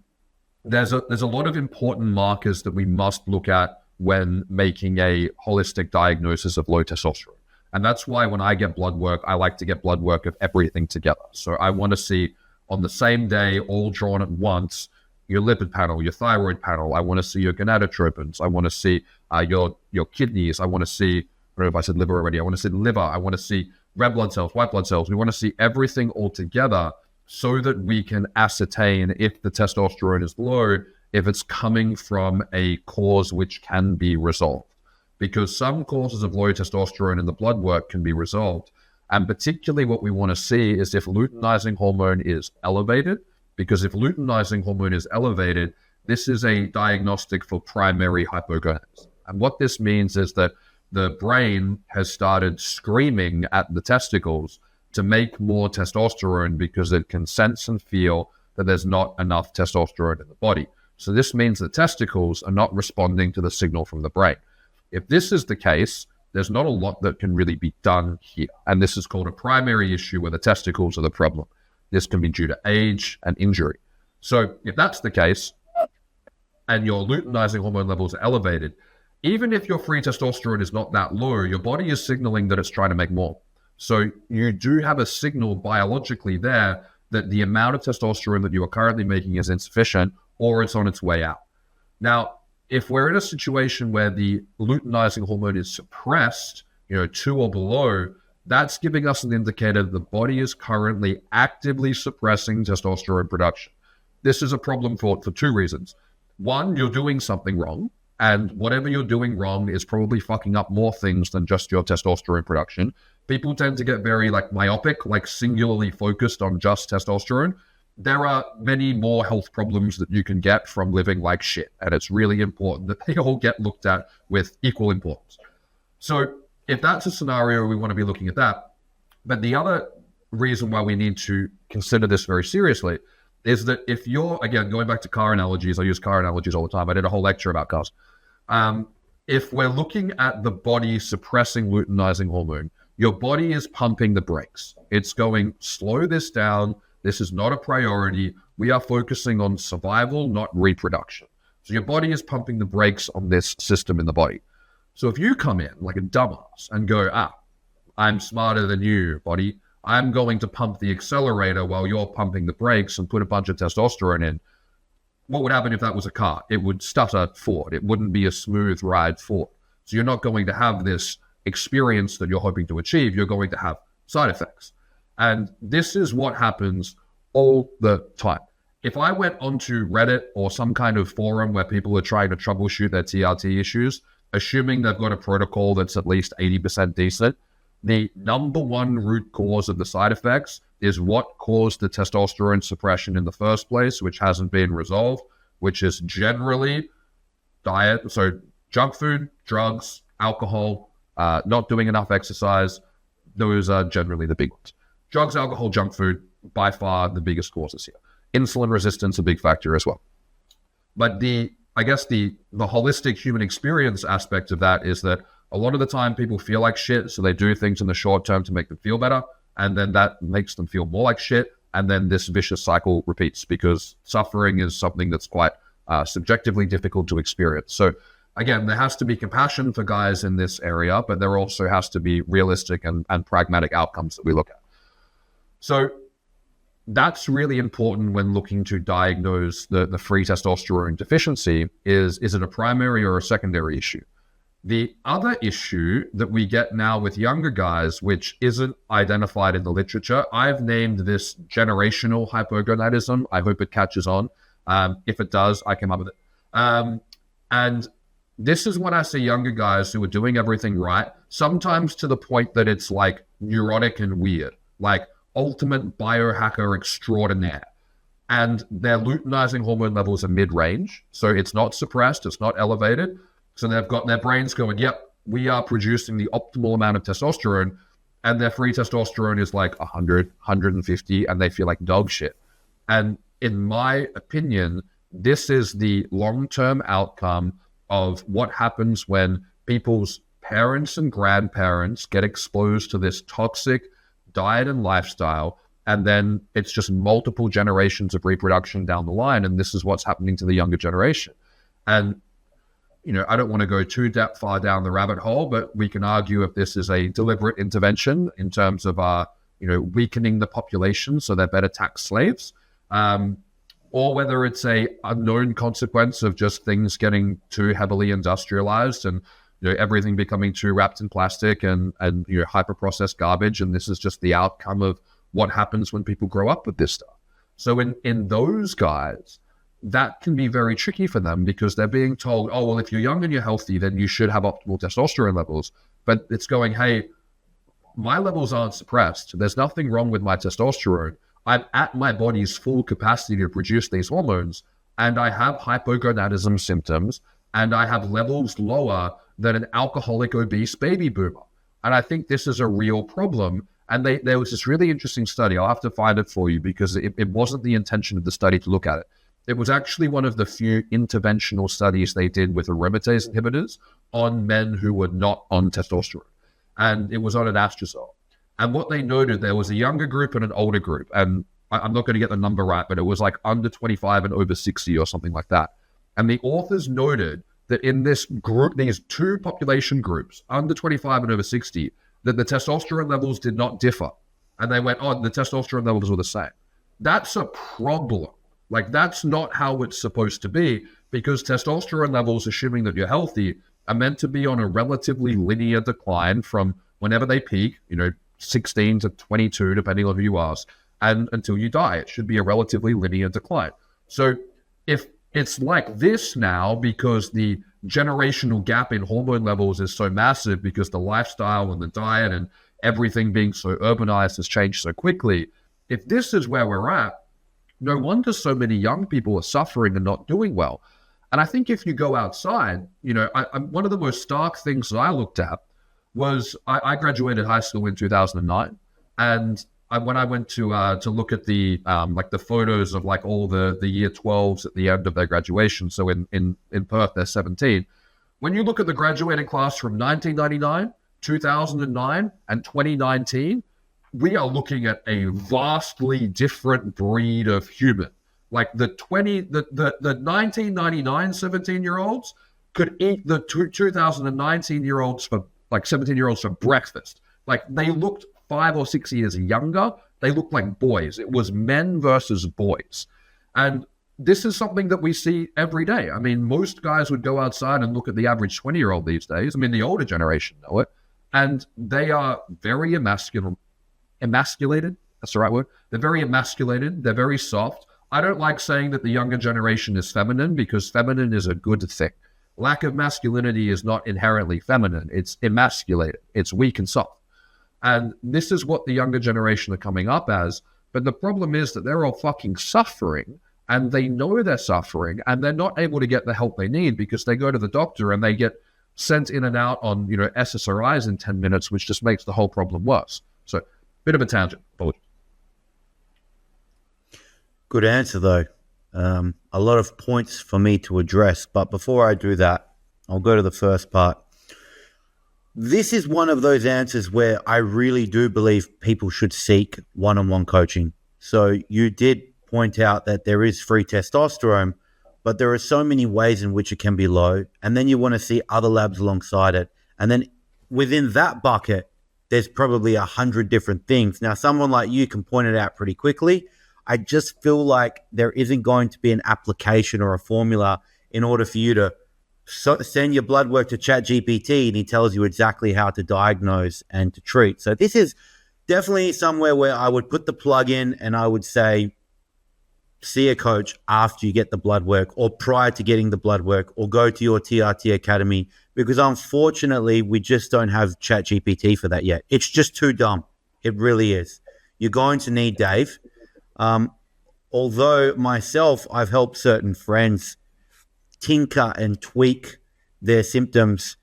there's a lot of important markers that we must look at when making a holistic diagnosis of low testosterone. And that's why when I get blood work, I like to get blood work of everything together. So I want to see on the same day, all drawn at once, your lipid panel, your thyroid panel. I want to see your gonadotropins. I want to see your kidneys. I want to see, I don't know if I said liver already. I want to see the liver. I want to see red blood cells, white blood cells. We want to see everything all together so that we can ascertain if the testosterone is low, if it's coming from a cause which can be resolved. Because some causes of low testosterone in the blood work can be resolved. And particularly what we want to see is if luteinizing hormone is elevated, because if luteinizing hormone is elevated, this is a diagnostic for primary hypogonadism. And what this means is that the brain has started screaming at the testicles to make more testosterone because it can sense and feel that there's not enough testosterone in the body. So this means the testicles are not responding to the signal from the brain. If this is the case, there's not a lot that can really be done here. And this is called a primary issue where the testicles are the problem. This can be due to age and injury. So if that's the case, and your luteinizing hormone levels are elevated, even if your free testosterone is not that low, your body is signaling that it's trying to make more. So you do have a signal biologically there that the amount of testosterone that you are currently making is insufficient, or it's on its way out. Now, if we're in a situation where the luteinizing hormone is suppressed, 2 or below, that's giving us an indicator that the body is currently actively suppressing testosterone production. This is a problem for 2 reasons. One, you're doing something wrong, and whatever you're doing wrong is probably fucking up more things than just your testosterone production. People tend to get very myopic, singularly focused on just testosterone. There are many more health problems that you can get from living like shit, and it's really important that they all get looked at with equal importance. So if that's a scenario, we want to be looking at that. But the other reason why we need to consider this very seriously is that if you're, again, going back to car analogies, I use car analogies all the time. I did a whole lecture about cars. If we're looking at the body suppressing luteinizing hormone, your body is pumping the brakes. It's going, slow this down. This is not a priority. We are focusing on survival, not reproduction. So your body is pumping the brakes on this system in the body. So if you come in like a dumbass and go, I'm smarter than you, body, I'm going to pump the accelerator while you're pumping the brakes and put a bunch of testosterone in, what would happen if that was a car? It would stutter forward. It wouldn't be a smooth ride forward. So you're not going to have this experience that you're hoping to achieve. You're going to have side effects. And this is what happens all the time. If I went onto Reddit or some kind of forum where people are trying to troubleshoot their TRT issues, assuming they've got a protocol that's at least 80% decent, the number one root cause of the side effects is what caused the testosterone suppression in the first place, which hasn't been resolved, which is generally diet. So junk food, drugs, alcohol, not doing enough exercise. Those are generally the big ones. Drugs, alcohol, junk food, by far the biggest causes here. Insulin resistance, a big factor as well. But the holistic human experience aspect of that is that a lot of the time people feel like shit, so they do things in the short term to make them feel better, and then that makes them feel more like shit, and then this vicious cycle repeats because suffering is something that's quite subjectively difficult to experience. So again, there has to be compassion for guys in this area, but there also has to be realistic and pragmatic outcomes that we look at. So that's really important when looking to diagnose the free testosterone deficiency. Is it a primary or a secondary issue? The other issue that we get now with younger guys, which isn't identified in the literature, I've named this generational hypogonadism. I hope it catches on. If it does, I came up with it. And This is when I see younger guys who are doing everything right, sometimes to the point that it's like neurotic and weird, like ultimate biohacker extraordinaire. And their luteinizing hormone levels are mid-range. So it's not suppressed, it's not elevated. So they've got their brains going, yep, we are producing the optimal amount of testosterone. And their free testosterone is like 100, 150, and they feel like dog shit. And in my opinion, this is the long-term outcome of what happens when people's parents and grandparents get exposed to this toxic diet and lifestyle, and then it's just multiple generations of reproduction down the line, and this is what's happening to the younger generation. And I don't want to go too far down the rabbit hole, but we can argue if this is a deliberate intervention in terms of weakening the population so they're better tax slaves, or whether it's a unknown consequence of just things getting too heavily industrialized and everything becoming too wrapped in plastic and hyper processed garbage, and this is just the outcome of what happens when people grow up with this stuff. So in those guys, that can be very tricky for them because they're being told, oh, well, if you're young and you're healthy, then you should have optimal testosterone levels. But it's going, hey, my levels aren't suppressed. There's nothing wrong with my testosterone. I'm at my body's full capacity to produce these hormones, and I have hypogonadism symptoms, and I have levels lower than an alcoholic obese baby boomer. And I think this is a real problem. And there was this really interesting study. I'll have to find it for you because it wasn't the intention of the study to look at it. It was actually one of the few interventional studies they did with aromatase inhibitors on men who were not on testosterone. And it was on an anastrozole. And what they noted, there was a younger group and an older group. And I'm not going to get the number right, but it was like under 25 and over 60 or something like that. And the authors noted that in this group, these two population groups, under 25 and over 60, that the testosterone levels did not differ. And they went, oh, the testosterone levels were the same. That's a problem. Like, that's not how it's supposed to be, because testosterone levels, assuming that you're healthy, are meant to be on a relatively linear decline from whenever they peak, 16 to 22, depending on who you ask, and until you die. It should be a relatively linear decline. So if it's like this now because the generational gap in hormone levels is so massive because the lifestyle and the diet and everything being so urbanized has changed so quickly, if this is where we're at, no wonder so many young people are suffering and not doing well. And I think if you go outside, one of the most stark things that I looked at was I graduated high school in 2009, and when I went to look at the photos of like all the year 12s at the end of their graduation, so in Perth they're 17. When you look at the graduating class from 1999, 2009, and 2019, we are looking at a vastly different breed of human. Like the 1999 17-year-olds could eat the 2019-year-olds for like 17-year-olds for breakfast. Like, they looked 5 or 6 years younger. They looked like boys. It was men versus boys. And this is something that we see every day. I mean, most guys would go outside and look at the average 20-year-old these days. I mean, the older generation know it. And they are very emasculated. That's the right word. They're very emasculated. They're very soft. I don't like saying that the younger generation is feminine, because feminine is a good thing. Lack of masculinity is not inherently feminine. It's emasculated. It's weak and soft. And this is what the younger generation are coming up as. But the problem is that they're all fucking suffering, and they know they're suffering, and they're not able to get the help they need because they go to the doctor and they get sent in and out on, SSRIs in 10 minutes, which just makes the whole problem worse. So, bit of a tangent. Apologies. Good answer, though. A lot of points for me to address. But before I do that, I'll go to the first part. This is one of those answers where I really do believe people should seek one-on-one coaching. So you did point out that there is free testosterone, but there are so many ways in which it can be low. And then you want to see other labs alongside it. And then within that bucket, there's probably 100 different things. Now, someone like you can point it out pretty quickly. I just feel like there isn't going to be an application or a formula in order for you to send your blood work to ChatGPT and he tells you exactly how to diagnose and to treat. So this is definitely somewhere where I would put the plug in and I would say, see a coach after you get the blood work or prior to getting the blood work, or go to your TRT academy, because unfortunately we just don't have ChatGPT for that yet. It's just too dumb. It really is. You're going to need Dave. Although myself, I've helped certain friends tinker and tweak their symptoms,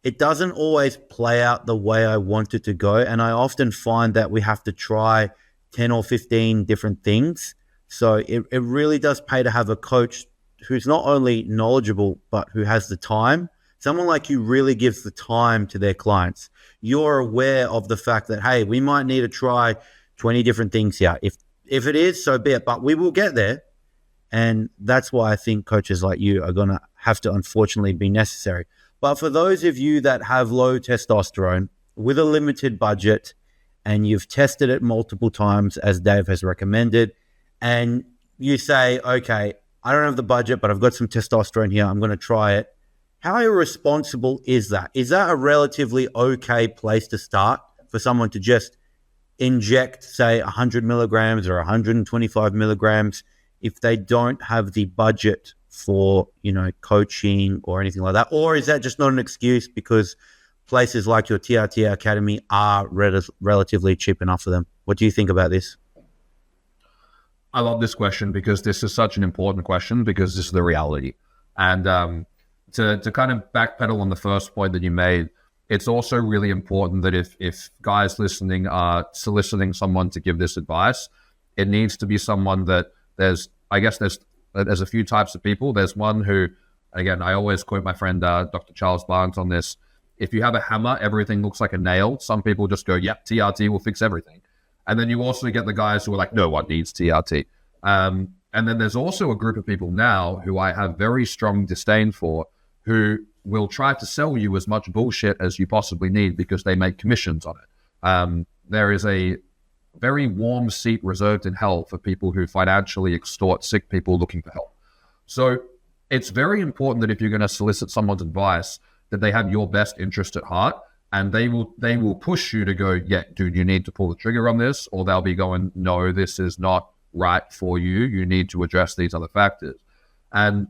it doesn't always play out the way I want it to go. And I often find that we have to try 10 or 15 different things. So it really does pay to have a coach who's not only knowledgeable, but who has the time. Someone like you really gives the time to their clients. You're aware of the fact that, hey, we might need to try 20 different things here. If it is, so be it, but we will get there. And that's why I think coaches like you are going to have to unfortunately be necessary. But for those of you that have low testosterone with a limited budget, and you've tested it multiple times, as Dave has recommended, and you say, okay, I don't have the budget, but I've got some testosterone here, I'm going to try it. How irresponsible is that? Is that a relatively okay place to start for someone to just inject, say, 100 milligrams or 125 milligrams if they don't have the budget for, coaching or anything like that? Or is that just not an excuse because places like your TRT Academy are relatively cheap enough for them? What do you think about this? I love this question because this is such an important question, because this is the reality. And to kind of backpedal on the first point that you made, it's also really important that if guys listening are soliciting someone to give this advice, it needs to be someone that there's a few types of people. There's one who, again, I always quote my friend Dr. Charles Barnes on this. If you have a hammer, everything looks like a nail. Some people just go, yep, TRT will fix everything. And then you also get the guys who are like, no one needs TRT. And then there's also a group of people now who I have very strong disdain for, who will try to sell you as much bullshit as you possibly need because they make commissions on it. There is a very warm seat reserved in hell for people who financially extort sick people looking for help. So it's very important that if you're going to solicit someone's advice, that they have your best interest at heart, and they will push you to go, yeah, dude, you need to pull the trigger on this, or they'll be going, no, this is not right for you. You need to address these other factors. And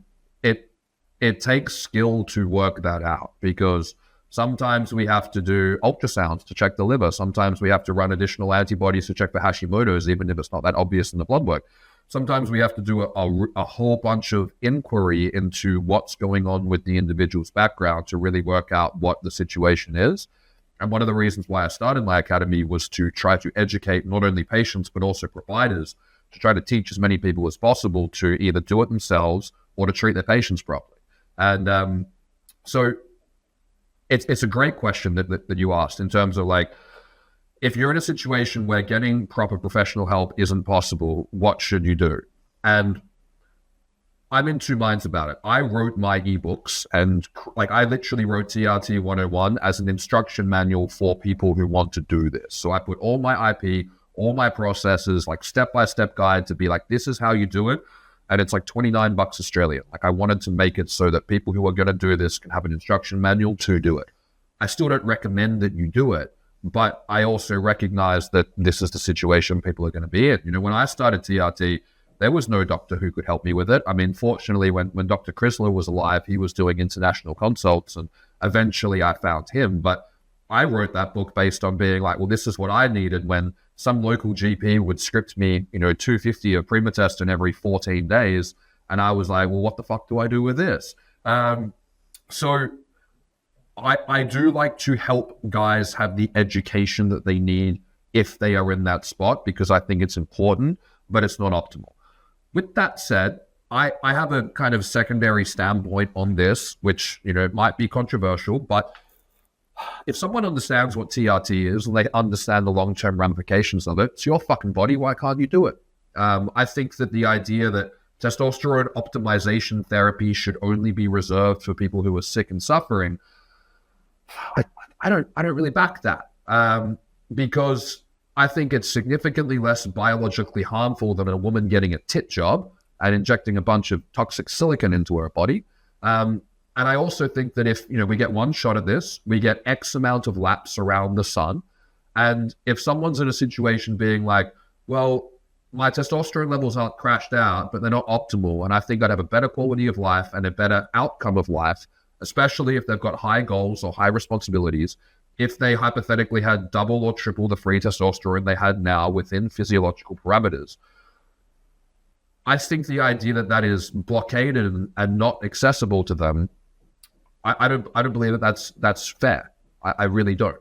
it takes skill to work that out, because sometimes we have to do ultrasounds to check the liver. Sometimes we have to run additional antibodies to check for Hashimoto's, even if it's not that obvious in the blood work. Sometimes we have to do a whole bunch of inquiry into what's going on with the individual's background to really work out what the situation is. And one of the reasons why I started my academy was to try to educate not only patients, but also providers, to try to teach as many people as possible to either do it themselves or to treat their patients properly. And so it's a great question that you asked, in terms of like, if you're in a situation where getting proper professional help isn't possible, what should you do? And I'm in two minds about it. I wrote my ebooks, and I literally wrote TRT 101 as an instruction manual for people who want to do this. So I put all my IP, all my processes, like step-by-step guide to be like, this is how you do it. And it's like $29 Australian. Like, I wanted to make it so that people who are going to do this can have an instruction manual to do it. I still don't recommend that you do it, but I also recognize that this is the situation people are going to be in. When I started TRT, there was no doctor who could help me with it. I mean, fortunately, when Dr. Chrysler was alive, he was doing international consults, and eventually I found him. But I wrote that book based on being like, well, this is what I needed, when some local GP would script me, 250 of Primatestin every 14 days. And I was like, well, what the fuck do I do with this? So I do like to help guys have the education that they need if they are in that spot, because I think it's important, but it's not optimal. With that said, I have a kind of secondary standpoint on this, which, might be controversial, but if someone understands what TRT is and they understand the long-term ramifications of it, it's your fucking body. Why can't you do it? I think that the idea that testosterone optimization therapy should only be reserved for people who are sick and suffering, I don't really back that, because I think it's significantly less biologically harmful than a woman getting a tit job and injecting a bunch of toxic silicon into her body. And I also think that if, we get one shot at this, we get X amount of laps around the sun. And if someone's in a situation being like, well, my testosterone levels aren't crashed out, but they're not optimal. And I think I'd have a better quality of life and a better outcome of life, especially if they've got high goals or high responsibilities. If they hypothetically had double or triple the free testosterone they had now within physiological parameters. I think the idea that that is blockaded and not accessible to them, I don't believe that that's fair. I really don't.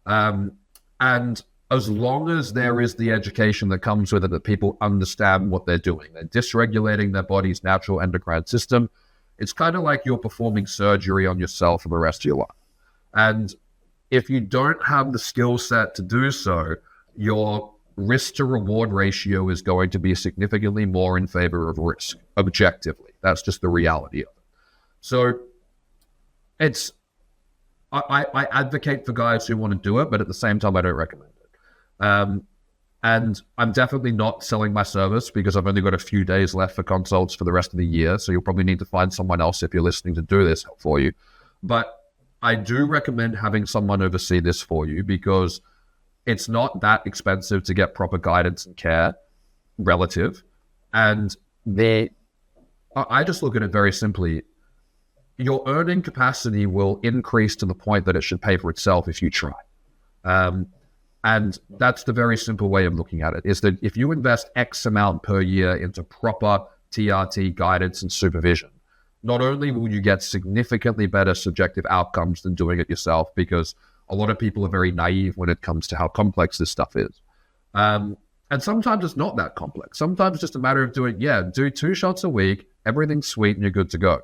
And as long as there is the education that comes with it, that people understand what they're doing, they're dysregulating their body's natural endocrine system. It's kind of like you're performing surgery on yourself for the rest of your life. And if you don't have the skill set to do so, your risk to reward ratio is going to be significantly more in favor of risk, objectively. That's just the reality of it. So I advocate for guys who want to do it, but at the same time, I don't recommend it. And I'm definitely not selling my service because I've only got a few days left for consults for the rest of the year. So you'll probably need to find someone else if you're listening to do this for you. But I do recommend having someone oversee this for you because it's not that expensive to get proper guidance and care relative. And I just look at it very simply. Your earning capacity will increase to the point that it should pay for itself if you try. And that's the very simple way of looking at it, is that if you invest X amount per year into proper TRT guidance and supervision, not only will you get significantly better subjective outcomes than doing it yourself, because a lot of people are very naive when it comes to how complex this stuff is. And sometimes it's not that complex. Sometimes it's just a matter of do 2 shots a week, everything's sweet and you're good to go.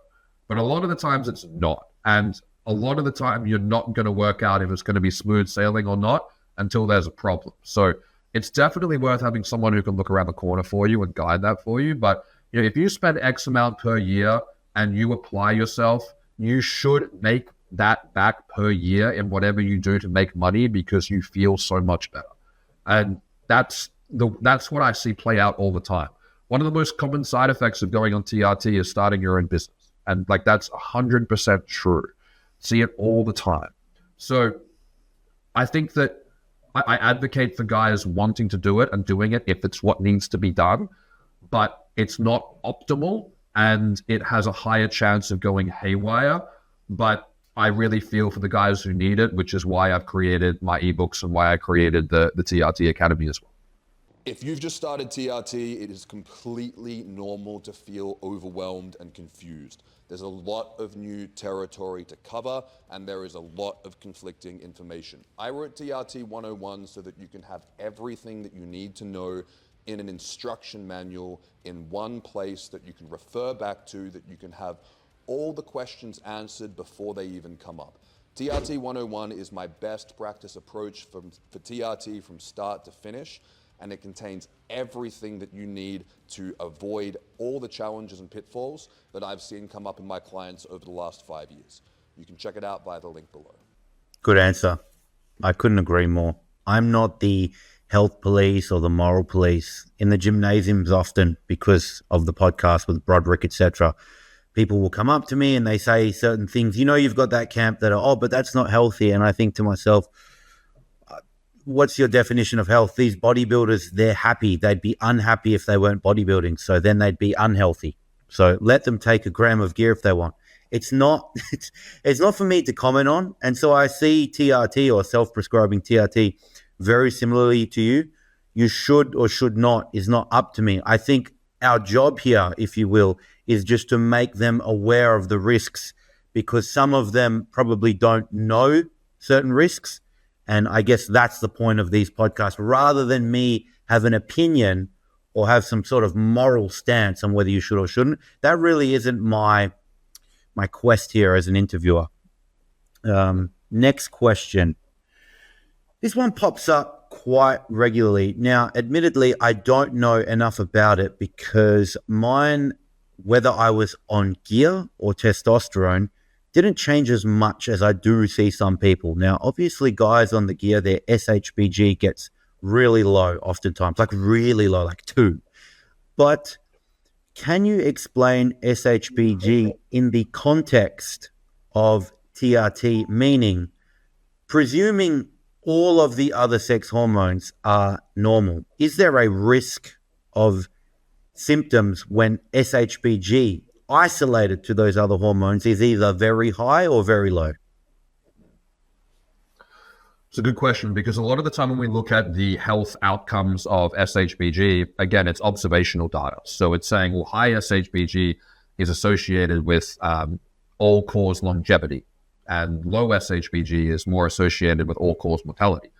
But a lot of the times it's not. And a lot of the time you're not going to work out if it's going to be smooth sailing or not until there's a problem. So it's definitely worth having someone who can look around the corner for you and guide that for you. But if you spend X amount per year and you apply yourself, you should make that back per year in whatever you do to make money because you feel so much better. And that's what I see play out all the time. One of the most common side effects of going on TRT is starting your own business. And that's 100% true. See it all the time. So I think that I advocate for guys wanting to do it and doing it if it's what needs to be done, but it's not optimal and it has a higher chance of going haywire. But I really feel for the guys who need it, which is why I've created my ebooks and why I created the TRT Academy as well. If you've just started TRT, it is completely normal to feel overwhelmed and confused. There's a lot of new territory to cover, and there is a lot of conflicting information. I wrote TRT 101 so that you can have everything that you need to know in an instruction manual in one place that you can refer back to, that you can have all the questions answered before they even come up. TRT 101 is my best practice approach for TRT from start to finish, and it contains everything that you need to avoid all the challenges and pitfalls that I've seen come up in my clients over the last 5 years. You can check it out via the link below. Good answer. I couldn't agree more. I'm not the health police or the moral police. In the gymnasiums often, because of the podcast with Broderick, etc., people will come up to me and they say certain things. You've got that camp that are, but that's not healthy. And I think to myself, what's your definition of health? These bodybuilders, they're happy. They'd be unhappy if they weren't bodybuilding. So then they'd be unhealthy. So let them take a gram of gear if they want. It's not for me to comment on. And so I see TRT or self-prescribing TRT very similarly to you. You should or should not is not up to me. I think our job here, if you will, is just to make them aware of the risks, because some of them probably don't know certain risks. And I guess that's the point of these podcasts. Rather than me have an opinion or have some sort of moral stance on whether you should or shouldn't, that really isn't my quest here as an interviewer. Next question. This one pops up quite regularly. Now, admittedly, I don't know enough about it because mine, whether I was on gear or testosterone, didn't change as much as I do see some people. Now, obviously, guys on the gear, their SHBG gets really low oftentimes, like really low, like 2. But can you explain SHBG in the context of TRT, meaning presuming all of the other sex hormones are normal, is there a risk of symptoms when SHBG isolated to those other hormones is either very high or very low? It's a good question, because a lot of the time when we look at the health outcomes of SHBG, again, it's observational data. So it's saying, well, high SHBG is associated with all-cause longevity, and low SHBG is more associated with all-cause mortality.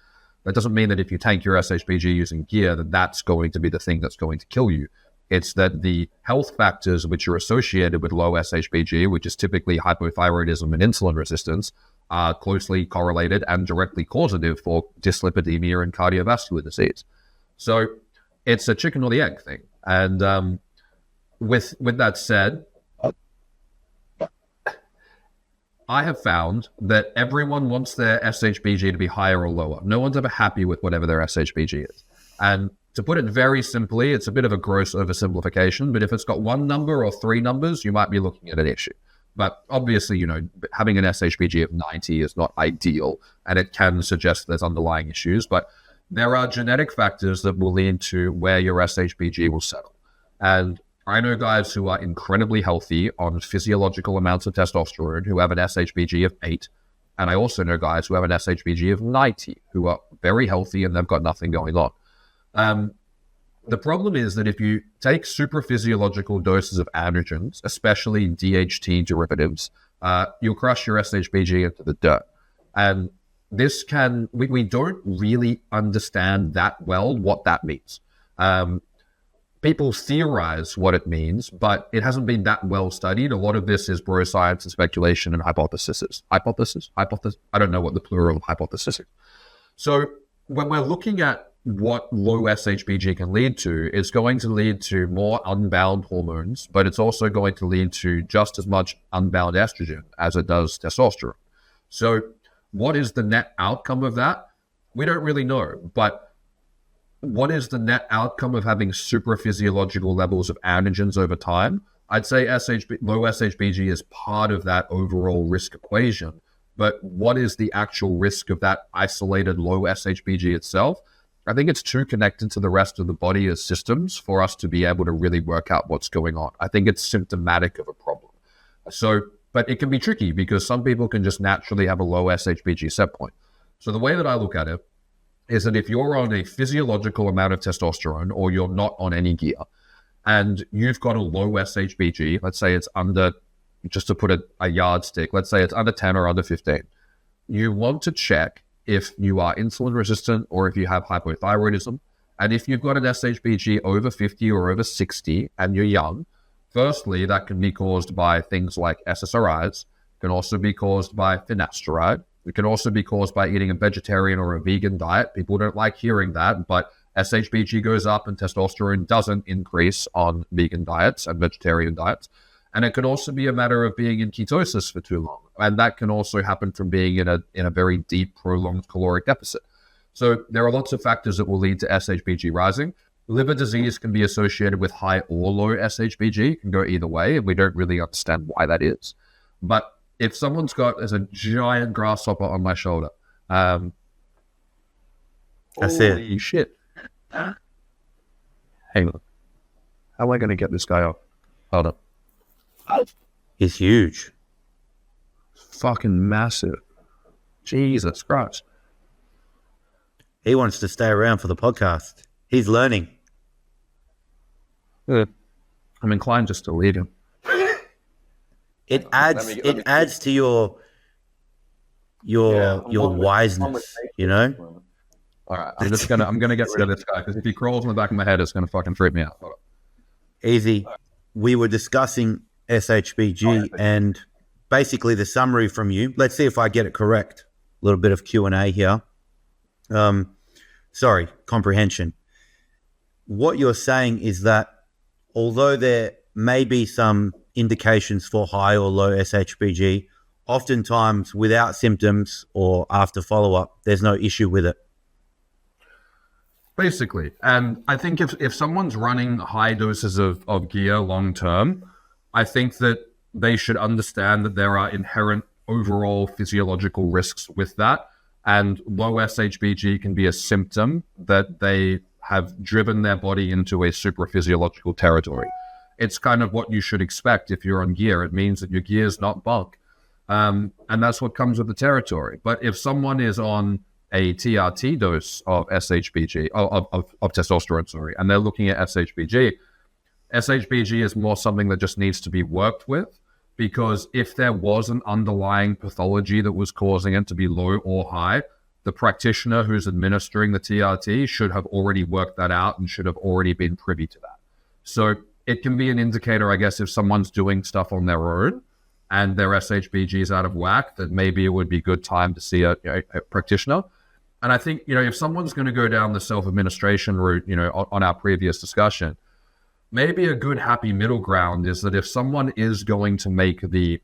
That doesn't mean that if you take your SHBG using gear, that that's going to be the thing that's going to kill you. It's that the health factors which are associated with low SHBG, which is typically hypothyroidism and insulin resistance, are closely correlated and directly causative for dyslipidemia and cardiovascular disease. So it's a chicken or the egg thing. And with that said, I have found that everyone wants their SHBG to be higher or lower. No one's ever happy with whatever their SHBG is. And to put it very simply, it's a bit of a gross oversimplification, but if it's got one number or three numbers, you might be looking at an issue. But obviously, having an SHBG of 90 is not ideal, and it can suggest there's underlying issues. But there are genetic factors that will lead to where your SHBG will settle. And I know guys who are incredibly healthy on physiological amounts of testosterone who have an SHBG of 8. And I also know guys who have an SHBG of 90 who are very healthy and they've got nothing going on. The problem is that if you take super physiological doses of androgens, especially DHT derivatives, you'll crush your SHBG into the dirt. And this we don't really understand that well what that means. People theorize what it means, but it hasn't been that well studied. A lot of this is bro science and speculation and hypotheses. Hypothesis? I don't know what the plural of hypothesis is. So when we're looking at what low SHBG can lead to, it's going to lead to more unbound hormones, but it's also going to lead to just as much unbound estrogen as it does testosterone. So what is the net outcome of that? We don't really know, but what is the net outcome of having super physiological levels of androgens over time? I'd say low SHBG is part of that overall risk equation, but what is the actual risk of that isolated low SHBG itself? I think it's too connected to the rest of the body as systems for us to be able to really work out what's going on. I think it's symptomatic of a problem. So, but it can be tricky because some people can just naturally have a low SHBG set point. So the way that I look at it is that if you're on a physiological amount of testosterone or you're not on any gear and you've got a low SHBG, let's say it's under, just to put a yardstick, let's say it's under 10 or under 15, you want to check if you are insulin resistant or if you have hypothyroidism. And if you've got an SHBG over 50 or over 60 and you're young, firstly, that can be caused by things like SSRIs, can also be caused by finasteride. It can also be caused by eating a vegetarian or a vegan diet. People don't like hearing that, but SHBG goes up and testosterone doesn't increase on vegan diets and vegetarian diets. And it could also be a matter of being in ketosis for too long. And that can also happen from being in a very deep, prolonged caloric deficit. So there are lots of factors that will lead to SHBG rising. Liver disease can be associated with high or low SHBG. It can go either way, and we don't really understand why that is. But if someone's there's a giant grasshopper on my shoulder. That's holy shit. Hang on. How am I going to get this guy off? Hold up. It's huge. Fucking massive. Jesus Christ. He wants to stay around for the podcast. He's learning. I'm inclined just to lead him. It adds to your wiseness, you know? All right, I'm gonna get rid of this guy because if he crawls in the back of my head, it's gonna fucking freak me out. Easy. We were discussing SHBG and basically the summary from you. Let's see if I get it correct. A little bit of Q&A here. Comprehension. What you're saying is that although there may be some indications for high or low SHBG, oftentimes without symptoms or after follow-up, there's no issue with it. Basically. And I think if someone's running high doses of gear long-term, I think that they should understand that there are inherent overall physiological risks with that. And low SHBG can be a symptom that they have driven their body into a supraphysiological territory. It's kind of what you should expect if you're on gear. It means that your gear's not bunk. And that's what comes with the territory. But if someone is on a TRT dose of SHBG, of testosterone, sorry, and they're looking at SHBG is more something that just needs to be worked with, because if there was an underlying pathology that was causing it to be low or high, the practitioner who's administering the TRT should have already worked that out and should have already been privy to that. So it can be an indicator, I guess, if someone's doing stuff on their own and their SHBG is out of whack, that maybe it would be a good time to see a practitioner. And I think, if someone's going to go down the self-administration route, on our previous discussion, maybe a good happy middle ground is that if someone is going to make the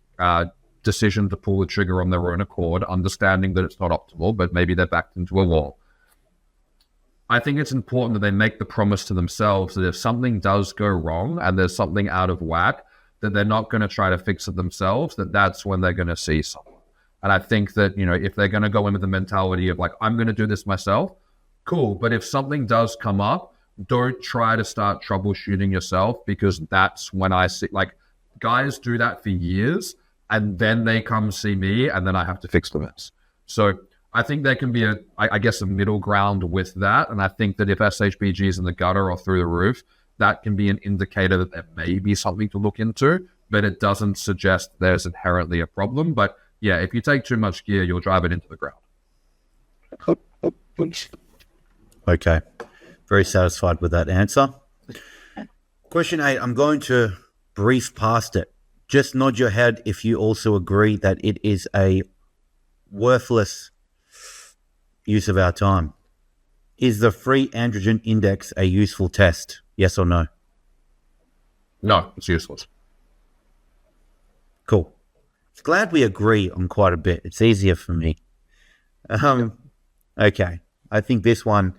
decision to pull the trigger on their own accord, understanding that it's not optimal, but maybe they're backed into a wall, I think it's important that they make the promise to themselves that if something does go wrong and there's something out of whack, that they're not going to try to fix it themselves, that's when they're going to see someone. And I think that, if they're going to go in with the mentality of like, I'm going to do this myself, cool. But if something does come up, don't try to start troubleshooting yourself, because that's when I see, like, guys do that for years and then they come see me and then I have to fix the mess. So I think there can be a middle ground with that. And I think that if SHBG is in the gutter or through the roof, that can be an indicator that there may be something to look into, but it doesn't suggest there's inherently a problem. But yeah, if you take too much gear, you'll drive it into the ground. Okay. Very satisfied with that answer. Question 8, I'm going to brief past it. Just nod your head if you also agree that it is a worthless use of our time. Is the free androgen index a useful test? Yes or no? No, it's useless. Cool. Glad we agree on quite a bit. It's easier for me. Okay. I think this one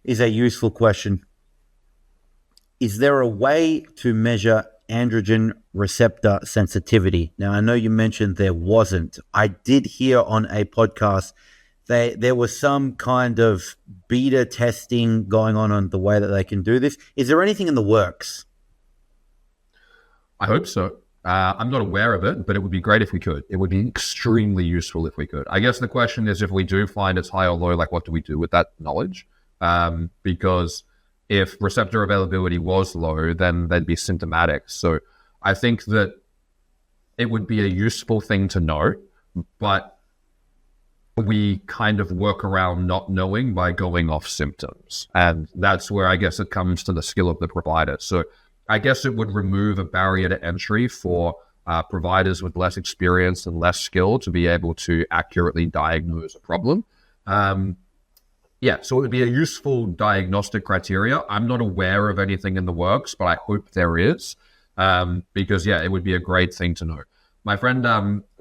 is a useful question. Is there a way to measure androgen receptor sensitivity? Now, I know you mentioned there wasn't. I did hear on a podcast there was some kind of beta testing going on the way that they can do this. Is there anything in the works? I hope so. I'm not aware of it, but it would be great if we could. It would be extremely useful if we could. I guess the question is, if we do find it's high or low, like, what do we do with that knowledge? Because if receptor availability was low, then they'd be symptomatic. So I think that it would be a useful thing to know, but we kind of work around not knowing by going off symptoms. And that's where I guess it comes to the skill of the provider. So I guess it would remove a barrier to entry for providers with less experience and less skill to be able to accurately diagnose a problem. So it would be a useful diagnostic criteria. I'm not aware of anything in the works, but I hope there is, because, it would be a great thing to know. My friend,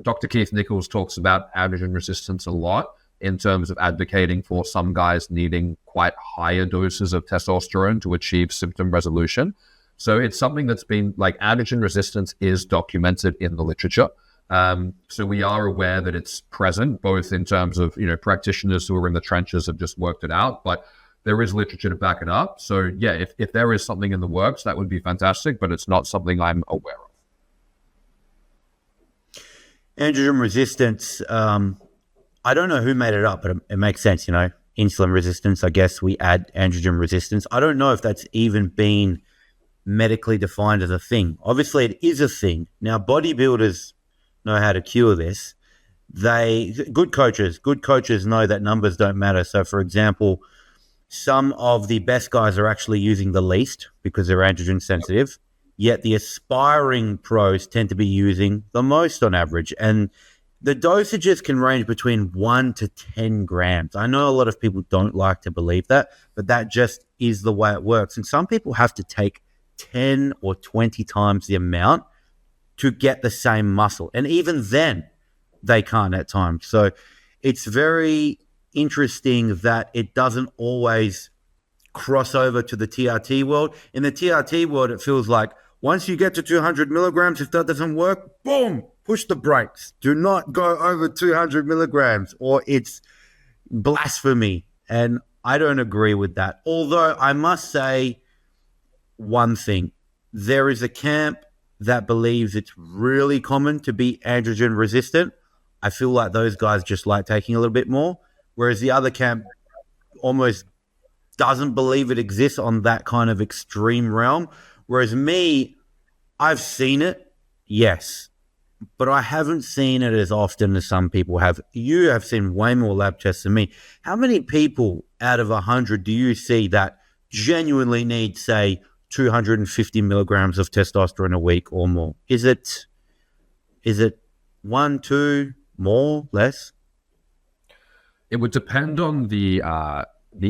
Dr. Keith Nichols, talks about androgen resistance a lot in terms of advocating for some guys needing quite higher doses of testosterone to achieve symptom resolution. So it's something that's been, like, androgen resistance is documented in the literature. So we are aware that it's present, both in terms of, practitioners who are in the trenches have just worked it out, but there is literature to back it up. So if there is something in the works, that would be fantastic, but it's not something I'm aware of. Androgen resistance, I don't know who made it up, but it makes sense, insulin resistance, I guess we add androgen resistance. I don't know if that's even been medically defined as a thing. Obviously it is a thing. Now, bodybuilders know how to cure this. Good coaches know that numbers don't matter. So, for example, some of the best guys are actually using the least because they're androgen sensitive, yet the aspiring pros tend to be using the most on average. And the dosages can range between 1 to 10 grams. I know a lot of people don't like to believe that, but that just is the way it works. And some people have to take 10 or 20 times the amount to get the same muscle. And even then, they can't at times. So it's very interesting that it doesn't always cross over to the TRT world. In the TRT world, it feels like once you get to 200 milligrams, if that doesn't work, boom, push the brakes. Do not go over 200 milligrams or it's blasphemy. And I don't agree with that. Although I must say one thing. There is a camp that believes it's really common to be androgen resistant. I feel like those guys just like taking a little bit more, whereas the other camp almost doesn't believe it exists on that kind of extreme realm. Whereas me, I've seen it, yes, but I haven't seen it as often as some people have. You have seen way more lab tests than me. How many people out of 100 do you see that genuinely need, say, 250 milligrams of testosterone a week or more? Is it one, two, more, less? It would depend on the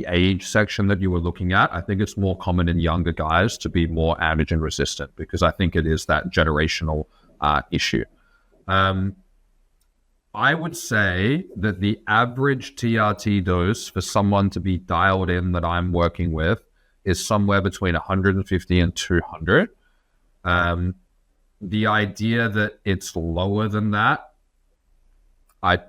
age section that you were looking at. I think it's more common in younger guys to be more androgen resistant because I think it is that generational issue. I would say that the average TRT dose for someone to be dialed in that I'm working with is somewhere between 150 and 200. The idea that it's lower than that, I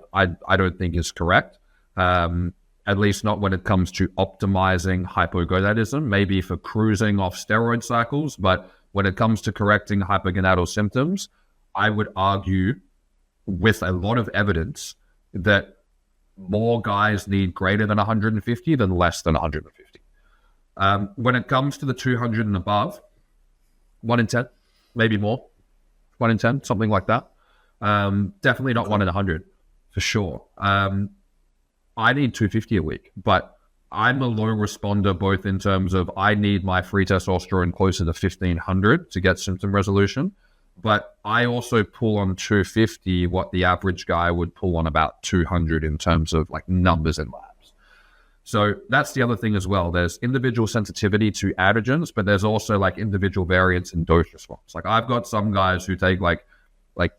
don't think is correct. At least not when it comes to optimizing hypogonadism, maybe for cruising off steroid cycles. But when it comes to correcting hypogonadal symptoms, I would argue with a lot of evidence that more guys need greater than 150 than less than 150. When it comes to the 200 and above, 1 in 10, maybe more, 1 in 10, something like that. Definitely not 1 in 100 for sure. I need 250 a week, but I'm a low responder both in terms of I need my free testosterone closer to 1500 to get symptom resolution, but I also pull on 250 what the average guy would pull on about 200 in terms of like numbers in labs. So that's the other thing as well. There's individual sensitivity to androgens, but there's also like individual variance in dose response. Like I've got some guys who take like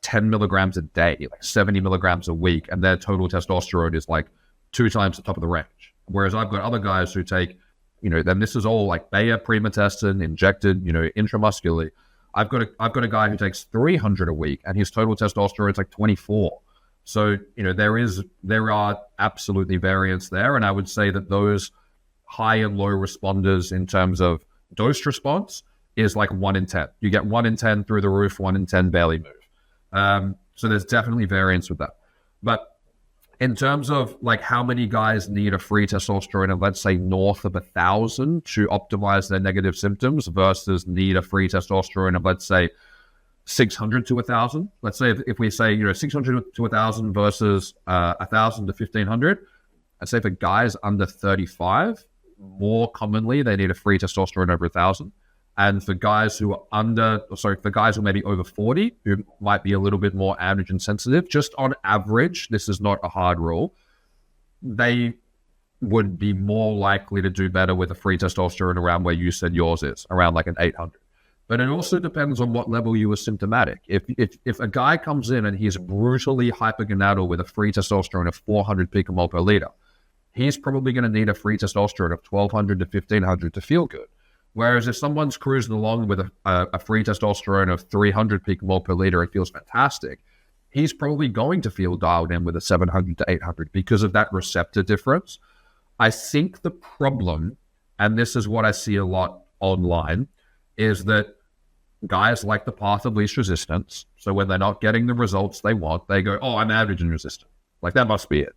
10 milligrams a day, like 70 milligrams a week, and their total testosterone is like 2 times the top of the range. Whereas I've got other guys who take, then this is all like Bayer Primatestin injected, intramuscularly. I've got a guy who takes 300 a week and his total testosterone is like 24. So, there are absolutely variants there. And I would say that those high and low responders in terms of dose response is like 1 in 10. You get 1 in 10 through the roof, 1 in 10 barely move. So there's definitely variance with that. But in terms of like how many guys need a free testosterone of, let's say, north of 1,000 to optimize their negative symptoms versus need a free testosterone of, let's say, 600 to 1,000. Let's say if we say 600 to 1,000 versus 1,000 to 1,500. I'd say for guys under 35, more commonly they need a free testosterone over 1,000. And for guys who are for guys who may be over 40, who might be a little bit more androgen sensitive, just on average, this is not a hard rule, they would be more likely to do better with a free testosterone around where you said yours is, around like an 800. But it also depends on what level you were symptomatic. If a guy comes in and he's brutally hypergonadal with a free testosterone of 400 picomole per liter, he's probably going to need a free testosterone of 1,200 to 1,500 to feel good. Whereas if someone's cruising along with a free testosterone of 300 picomole per liter and feels fantastic, he's probably going to feel dialed in with a 700 to 800 because of that receptor difference. I think the problem, and this is what I see a lot online, is that guys like the path of least resistance. So when they're not getting the results they want, they go, oh, I'm androgen resistant. Like that must be it.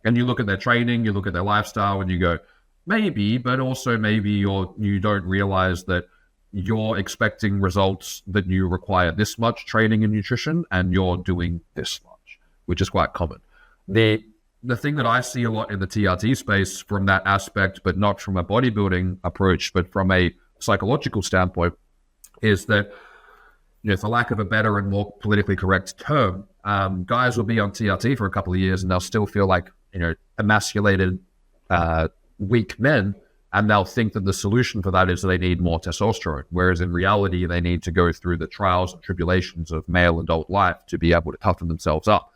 And you look at their training, you look at their lifestyle, and you go, maybe, but also maybe you don't realize that you're expecting results that you require this much training and nutrition, and you're doing this much, which is quite common. The thing that I see a lot in the TRT space from that aspect, but not from a bodybuilding approach, but from a psychological standpoint, is that, for lack of a better and more politically correct term, guys will be on TRT for a couple of years and they'll still feel like, emasculated, weak men, and they'll think that the solution for that is they need more testosterone, whereas in reality they need to go through the trials and tribulations of male adult life to be able to toughen themselves up.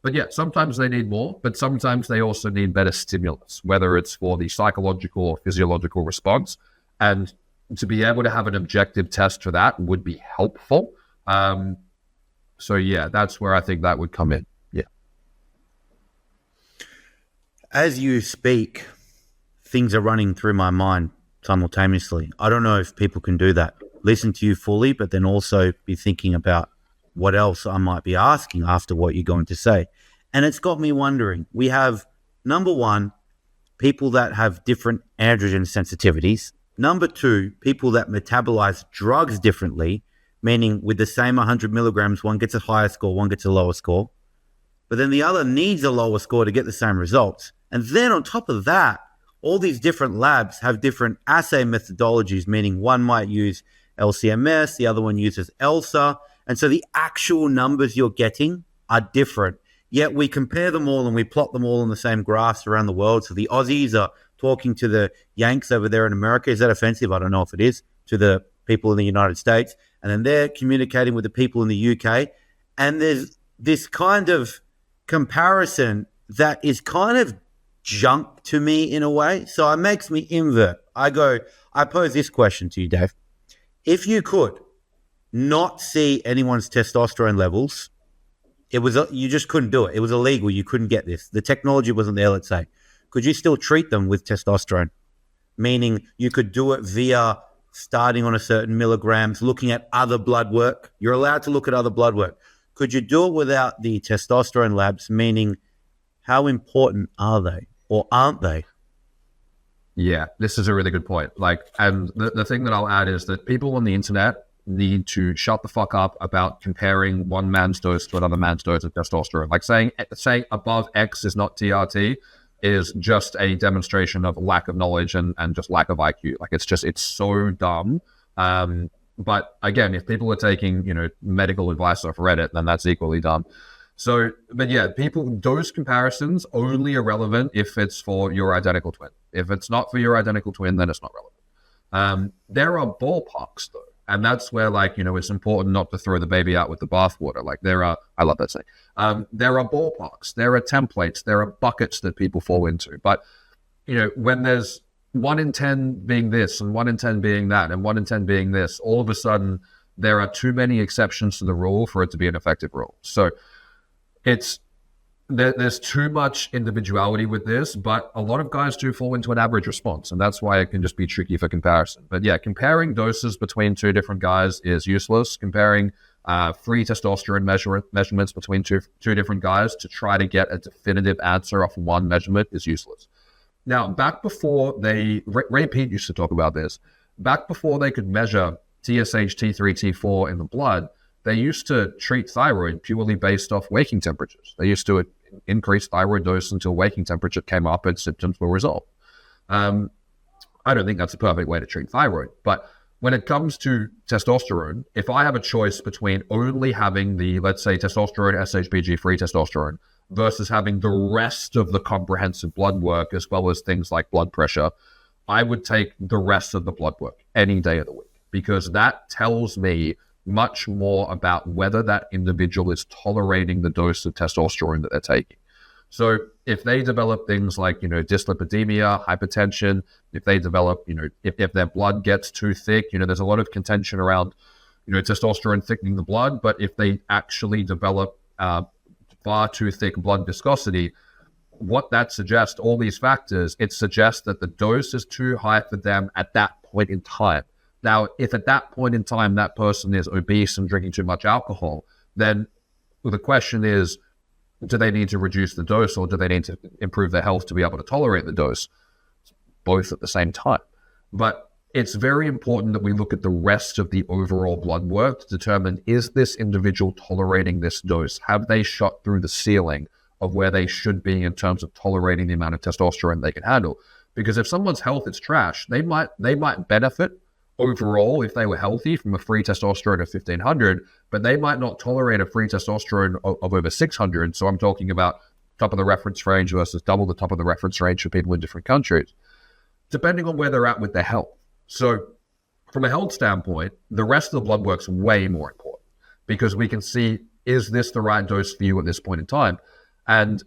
But yeah, sometimes they need more, but sometimes they also need better stimulus, whether it's for the psychological or physiological response, and to be able to have an objective test for that would be helpful. So yeah, that's where I think that would come in. Yeah. As you speak, things are running through my mind simultaneously. I don't know if people can do that. Listen to you fully, but then also be thinking about what else I might be asking after what you're going to say. And it's got me wondering. We have, number one, people that have different androgen sensitivities. Number two, people that metabolize drugs differently, meaning with the same 100 milligrams, one gets a higher score, one gets a lower score. But then the other needs a lower score to get the same results. And then on top of that, all these different labs have different assay methodologies, meaning one might use LCMS, the other one uses ELSA. And so the actual numbers you're getting are different. Yet we compare them all and we plot them all on the same graphs around the world. So the Aussies are talking to the Yanks over there in America. Is that offensive? I don't know if it is, to the people in the United States. And then they're communicating with the people in the UK. And there's this kind of comparison that is kind of junk to me in a way. So it makes me invert. I pose this question to you, Dave. If you could not see anyone's testosterone levels, you just couldn't do it. It was illegal. You couldn't get this. The technology wasn't there, let's say. Could you still treat them with testosterone? Meaning you could do it via starting on a certain milligrams, looking at other blood work. You're allowed to look at other blood work. Could you do it without the testosterone labs? Meaning, how important are they or aren't they? Yeah, this is a really good point. And the thing that I'll add is that people on the internet need to shut the fuck up about comparing one man's dose to another man's dose of testosterone. Like saying above X is not TRT is just a demonstration of lack of knowledge and just lack of IQ. It's so dumb. But again, if people are taking, medical advice off Reddit, then that's equally dumb. So, but yeah, dose comparisons only are relevant if it's for your identical twin. If it's not for your identical twin, then it's not relevant. There are ballparks though. And that's where, it's important not to throw the baby out with the bathwater. I love that saying. There are ballparks, there are templates, there are buckets that people fall into. But, when there's 1 in 10 being this and 1 in 10 being that and 1 in 10 being this, all of a sudden there are too many exceptions to the rule for it to be an effective rule. So there's too much individuality with this, but a lot of guys do fall into an average response, and that's why it can just be tricky for comparison. But yeah, comparing doses between two different guys is useless. Comparing free testosterone measurements between two different guys to try to get a definitive answer off one measurement is useless. Now, back before Ray Peat used to talk about this, back before they could measure TSH, T3, T4 in the blood, they used to treat thyroid purely based off waking temperatures. They used to increase thyroid dose until waking temperature came up and symptoms were resolved. I don't think that's a perfect way to treat thyroid, but when it comes to testosterone, if I have a choice between only having the, let's say, testosterone, SHBG free testosterone versus having the rest of the comprehensive blood work as well as things like blood pressure, I would take the rest of the blood work any day of the week, because that tells me much more about whether that individual is tolerating the dose of testosterone that they're taking. So if they develop things like, dyslipidemia, hypertension, if they develop, if their blood gets too thick, there's a lot of contention around, testosterone thickening the blood, but if they actually develop far too thick blood viscosity, what that suggests, all these factors, it suggests that the dose is too high for them at that point in time. Now, if at that point in time that person is obese and drinking too much alcohol, then the question is, do they need to reduce the dose or do they need to improve their health to be able to tolerate the dose? Both at the same time. But it's very important that we look at the rest of the overall blood work to determine, is this individual tolerating this dose? Have they shot through the ceiling of where they should be in terms of tolerating the amount of testosterone they can handle? Because if someone's health is trash, they might benefit overall if they were healthy from a free testosterone of 1500, but they might not tolerate a free testosterone of over 600. So I'm talking about top of the reference range versus double the top of the reference range for people in different countries, depending on where they're at with their health. So from a health standpoint, the rest of the blood work's way more important because we can see, is this the right dose for you at this point in time? And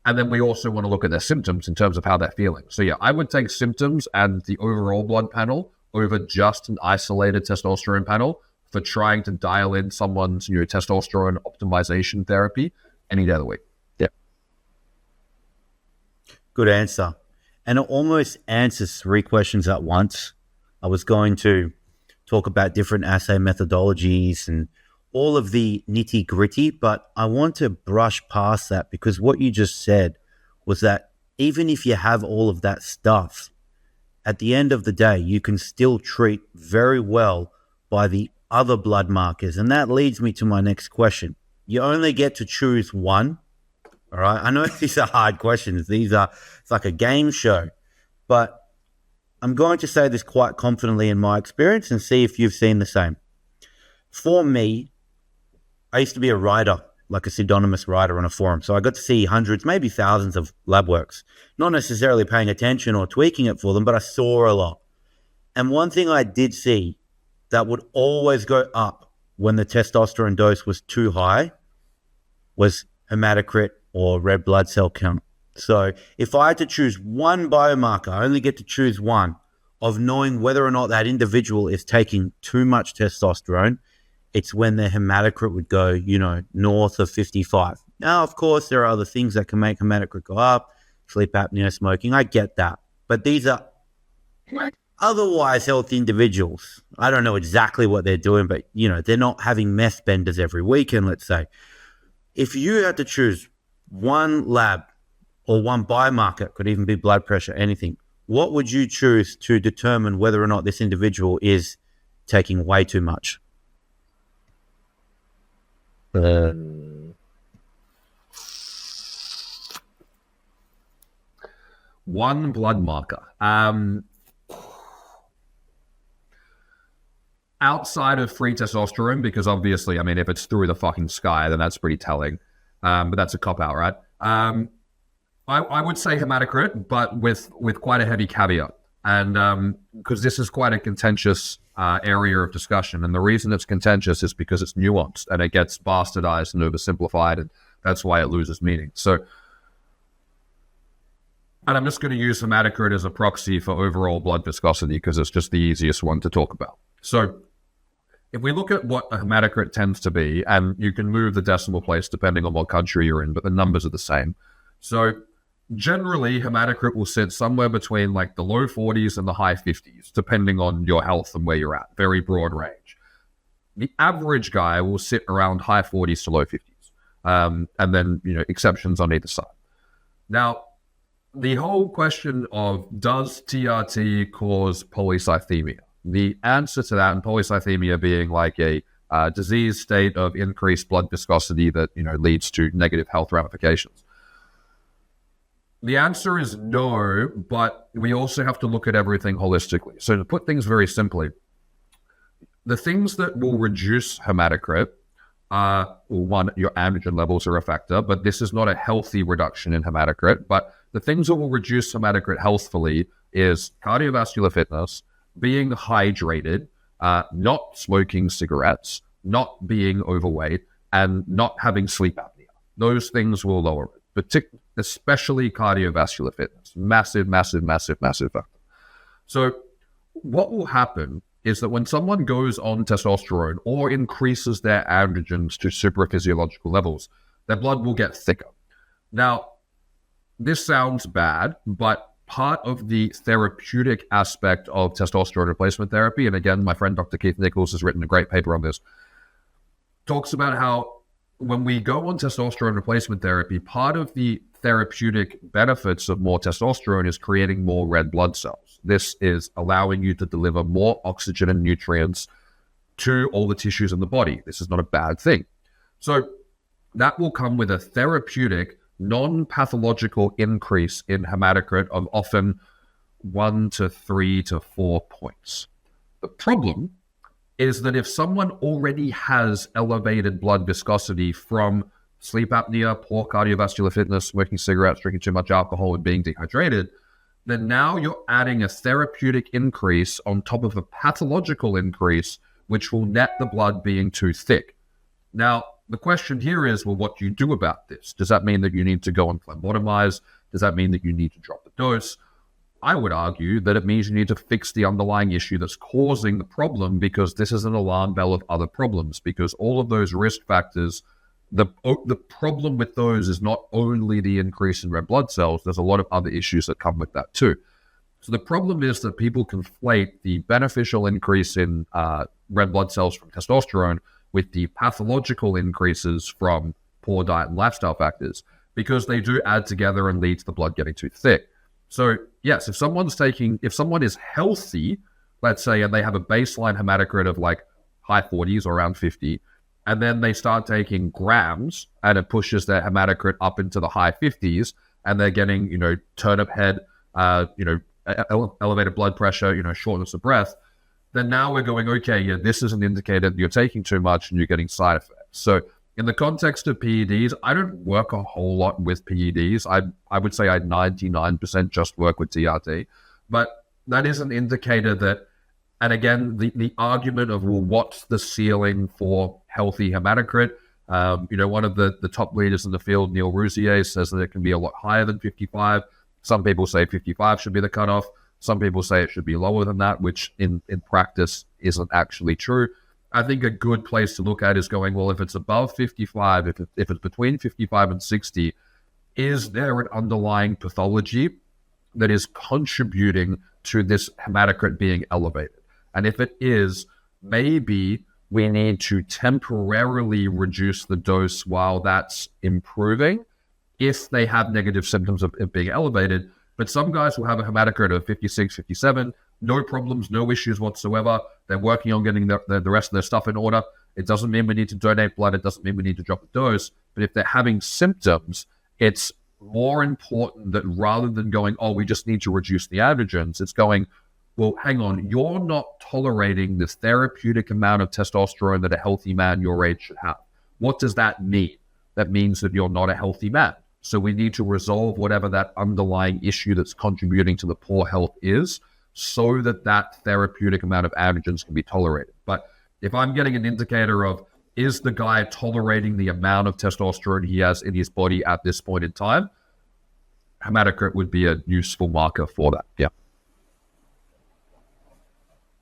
then we also want to look at their symptoms in terms of how they're feeling. So yeah, I would take symptoms and the overall blood panel over just an isolated testosterone panel for trying to dial in someone's testosterone optimization therapy any day of the week. Yeah. Good answer. and it almost answers 3 questions at once. I was going to talk about different assay methodologies and all of the nitty gritty, but I want to brush past that because what you just said was that even if you have all of that stuff, at the end of the day, you can still treat very well by the other blood markers. And that leads me to my next question. You only get to choose one. All right. I know these are hard questions. It's like a game show, but I'm going to say this quite confidently in my experience and see if you've seen the same. For me, I used to be a writer, like a pseudonymous writer on a forum. So I got to see hundreds, maybe thousands of lab works, not necessarily paying attention or tweaking it for them, but I saw a lot. And one thing I did see that would always go up when the testosterone dose was too high was hematocrit or red blood cell count. So if I had to choose one biomarker, I only get to choose one of knowing whether or not that individual is taking too much testosterone, it's when their hematocrit would go, north of 55. Now, of course, there are other things that can make hematocrit go up, sleep apnea, smoking. I get that. But these are otherwise healthy individuals. I don't know exactly what they're doing, but, they're not having meth benders every weekend, let's say. If you had to choose one lab or one biomarker, could even be blood pressure, anything, what would you choose to determine whether or not this individual is taking way too much? One blood marker. Outside of free testosterone, because obviously, if it's through the fucking sky, then that's pretty telling. But that's a cop-out, right? I would say hematocrit, but with quite a heavy caveat. And because this is quite a contentious area of discussion. And the reason it's contentious is because it's nuanced and it gets bastardized and oversimplified, and that's why it loses meaning. So, and I'm just going to use hematocrit as a proxy for overall blood viscosity because it's just the easiest one to talk about. So if we look at what a hematocrit tends to be, and you can move the decimal place depending on what country you're in, but the numbers are the same. So generally, hematocrit will sit somewhere between like the low 40s and the high 50s, depending on your health and where you're at. Very broad range. The average guy will sit around high 40s to low 50s, and then exceptions on either side. Now, the whole question of does TRT cause polycythemia? The answer to that, and polycythemia being like a disease state of increased blood viscosity that leads to negative health ramifications. The answer is no, but we also have to look at everything holistically. So to put things very simply, the things that will reduce hematocrit are, one, your androgen levels are a factor, but this is not a healthy reduction in hematocrit. But the things that will reduce hematocrit healthfully is cardiovascular fitness, being hydrated, not smoking cigarettes, not being overweight, and not having sleep apnea. Those things will lower it, especially cardiovascular fitness. Massive, massive, massive, massive factor. So what will happen is that when someone goes on testosterone or increases their androgens to supraphysiological levels, their blood will get thicker. Now, this sounds bad, but part of the therapeutic aspect of testosterone replacement therapy, and again, my friend Dr. Keith Nichols has written a great paper on this, talks about how when we go on testosterone replacement therapy, part of the therapeutic benefits of more testosterone is creating more red blood cells. This is allowing you to deliver more oxygen and nutrients to all the tissues in the body. This is not a bad thing. So that will come with a therapeutic, non-pathological increase in hematocrit of often 1 to 3 to 4 points. The problem is that if someone already has elevated blood viscosity from sleep apnea, poor cardiovascular fitness, smoking cigarettes, drinking too much alcohol, and being dehydrated, then now you're adding a therapeutic increase on top of a pathological increase, which will net the blood being too thick. Now, the question here is, well, what do you do about this? Does that mean that you need to go and phlebotomize? Does that mean that you need to drop the dose? I would argue that it means you need to fix the underlying issue that's causing the problem, because this is an alarm bell of other problems, because all of those risk factors The problem with those is not only the increase in red blood cells, there's a lot of other issues that come with that too. So the problem is that people conflate the beneficial increase in red blood cells from testosterone with the pathological increases from poor diet and lifestyle factors, because they do add together and lead to the blood getting too thick. So yes, if someone is healthy, let's say, and they have a baseline hematocrit of like high 40s or around 50, and then they start taking grams and it pushes their hematocrit up into the high 50s, and they're getting, turnip head, elevated blood pressure, shortness of breath, then now we're going, okay, yeah, this is an indicator that you're taking too much and you're getting side effects. So in the context of PEDs, I don't work a whole lot with PEDs. I would say I 99% just work with TRT, but that is an indicator that, and again, the argument of, well, what's the ceiling for healthy hematocrit? One of the top leaders in the field, Neil Rousier, says that it can be a lot higher than 55. Some people say 55 should be the cutoff. Some people say it should be lower than that, which in practice isn't actually true. I think a good place to look at is going, well, if it's above 55, if it's between 55 and 60, is there an underlying pathology that is contributing to this hematocrit being elevated? And if it is, maybe we need to temporarily reduce the dose while that's improving if they have negative symptoms of it being elevated. But some guys will have a hematocrit of 56, 57, no problems, no issues whatsoever. They're working on getting the rest of their stuff in order. It doesn't mean we need to donate blood. It doesn't mean we need to drop the dose. But if they're having symptoms, it's more important that rather than going, oh, we just need to reduce the androgens, it's going, well, hang on, you're not tolerating the therapeutic amount of testosterone that a healthy man your age should have. What does that mean? That means that you're not a healthy man. So we need to resolve whatever that underlying issue that's contributing to the poor health is, so that therapeutic amount of androgens can be tolerated. But if I'm getting an indicator of, is the guy tolerating the amount of testosterone he has in his body at this point in time, hematocrit would be a useful marker for that. Yeah.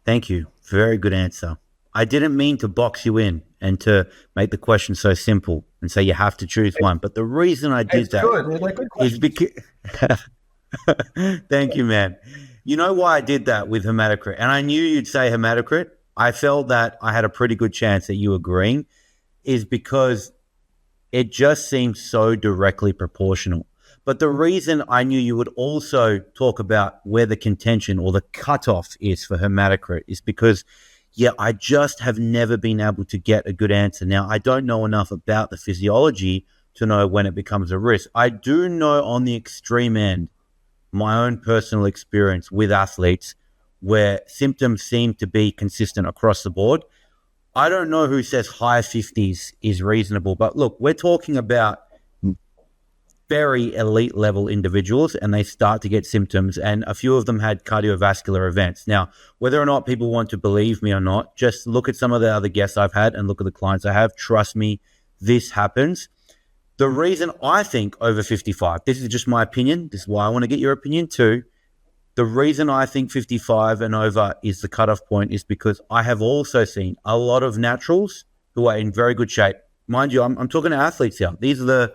Thank you. Very good answer. I didn't mean to box you in and to make the question so simple and say you have to choose one. But the reason I did that is because... Thank you, man. You know why I did that with hematocrit? And I knew you'd say hematocrit. I felt that I had a pretty good chance that you agreeing, is because it just seems so directly proportional. But the reason I knew you would also talk about where the contention or the cutoff is for hematocrit is because, I just have never been able to get a good answer. Now, I don't know enough about the physiology to know when it becomes a risk. I do know on the extreme end, my own personal experience with athletes where symptoms seem to be consistent across the board. I don't know who says high 50s is reasonable, but look, we're talking about very elite level individuals and they start to get symptoms, and a few of them had cardiovascular events. Now, whether or not people want to believe me or not, just look at some of the other guests I've had and look at the clients I have. Trust me, this happens. The reason I think over 55, this is just my opinion, this is why I want to get your opinion too. The reason I think 55 and over is the cutoff point is because I have also seen a lot of naturals who are in very good shape. Mind you, I'm talking to athletes here. These are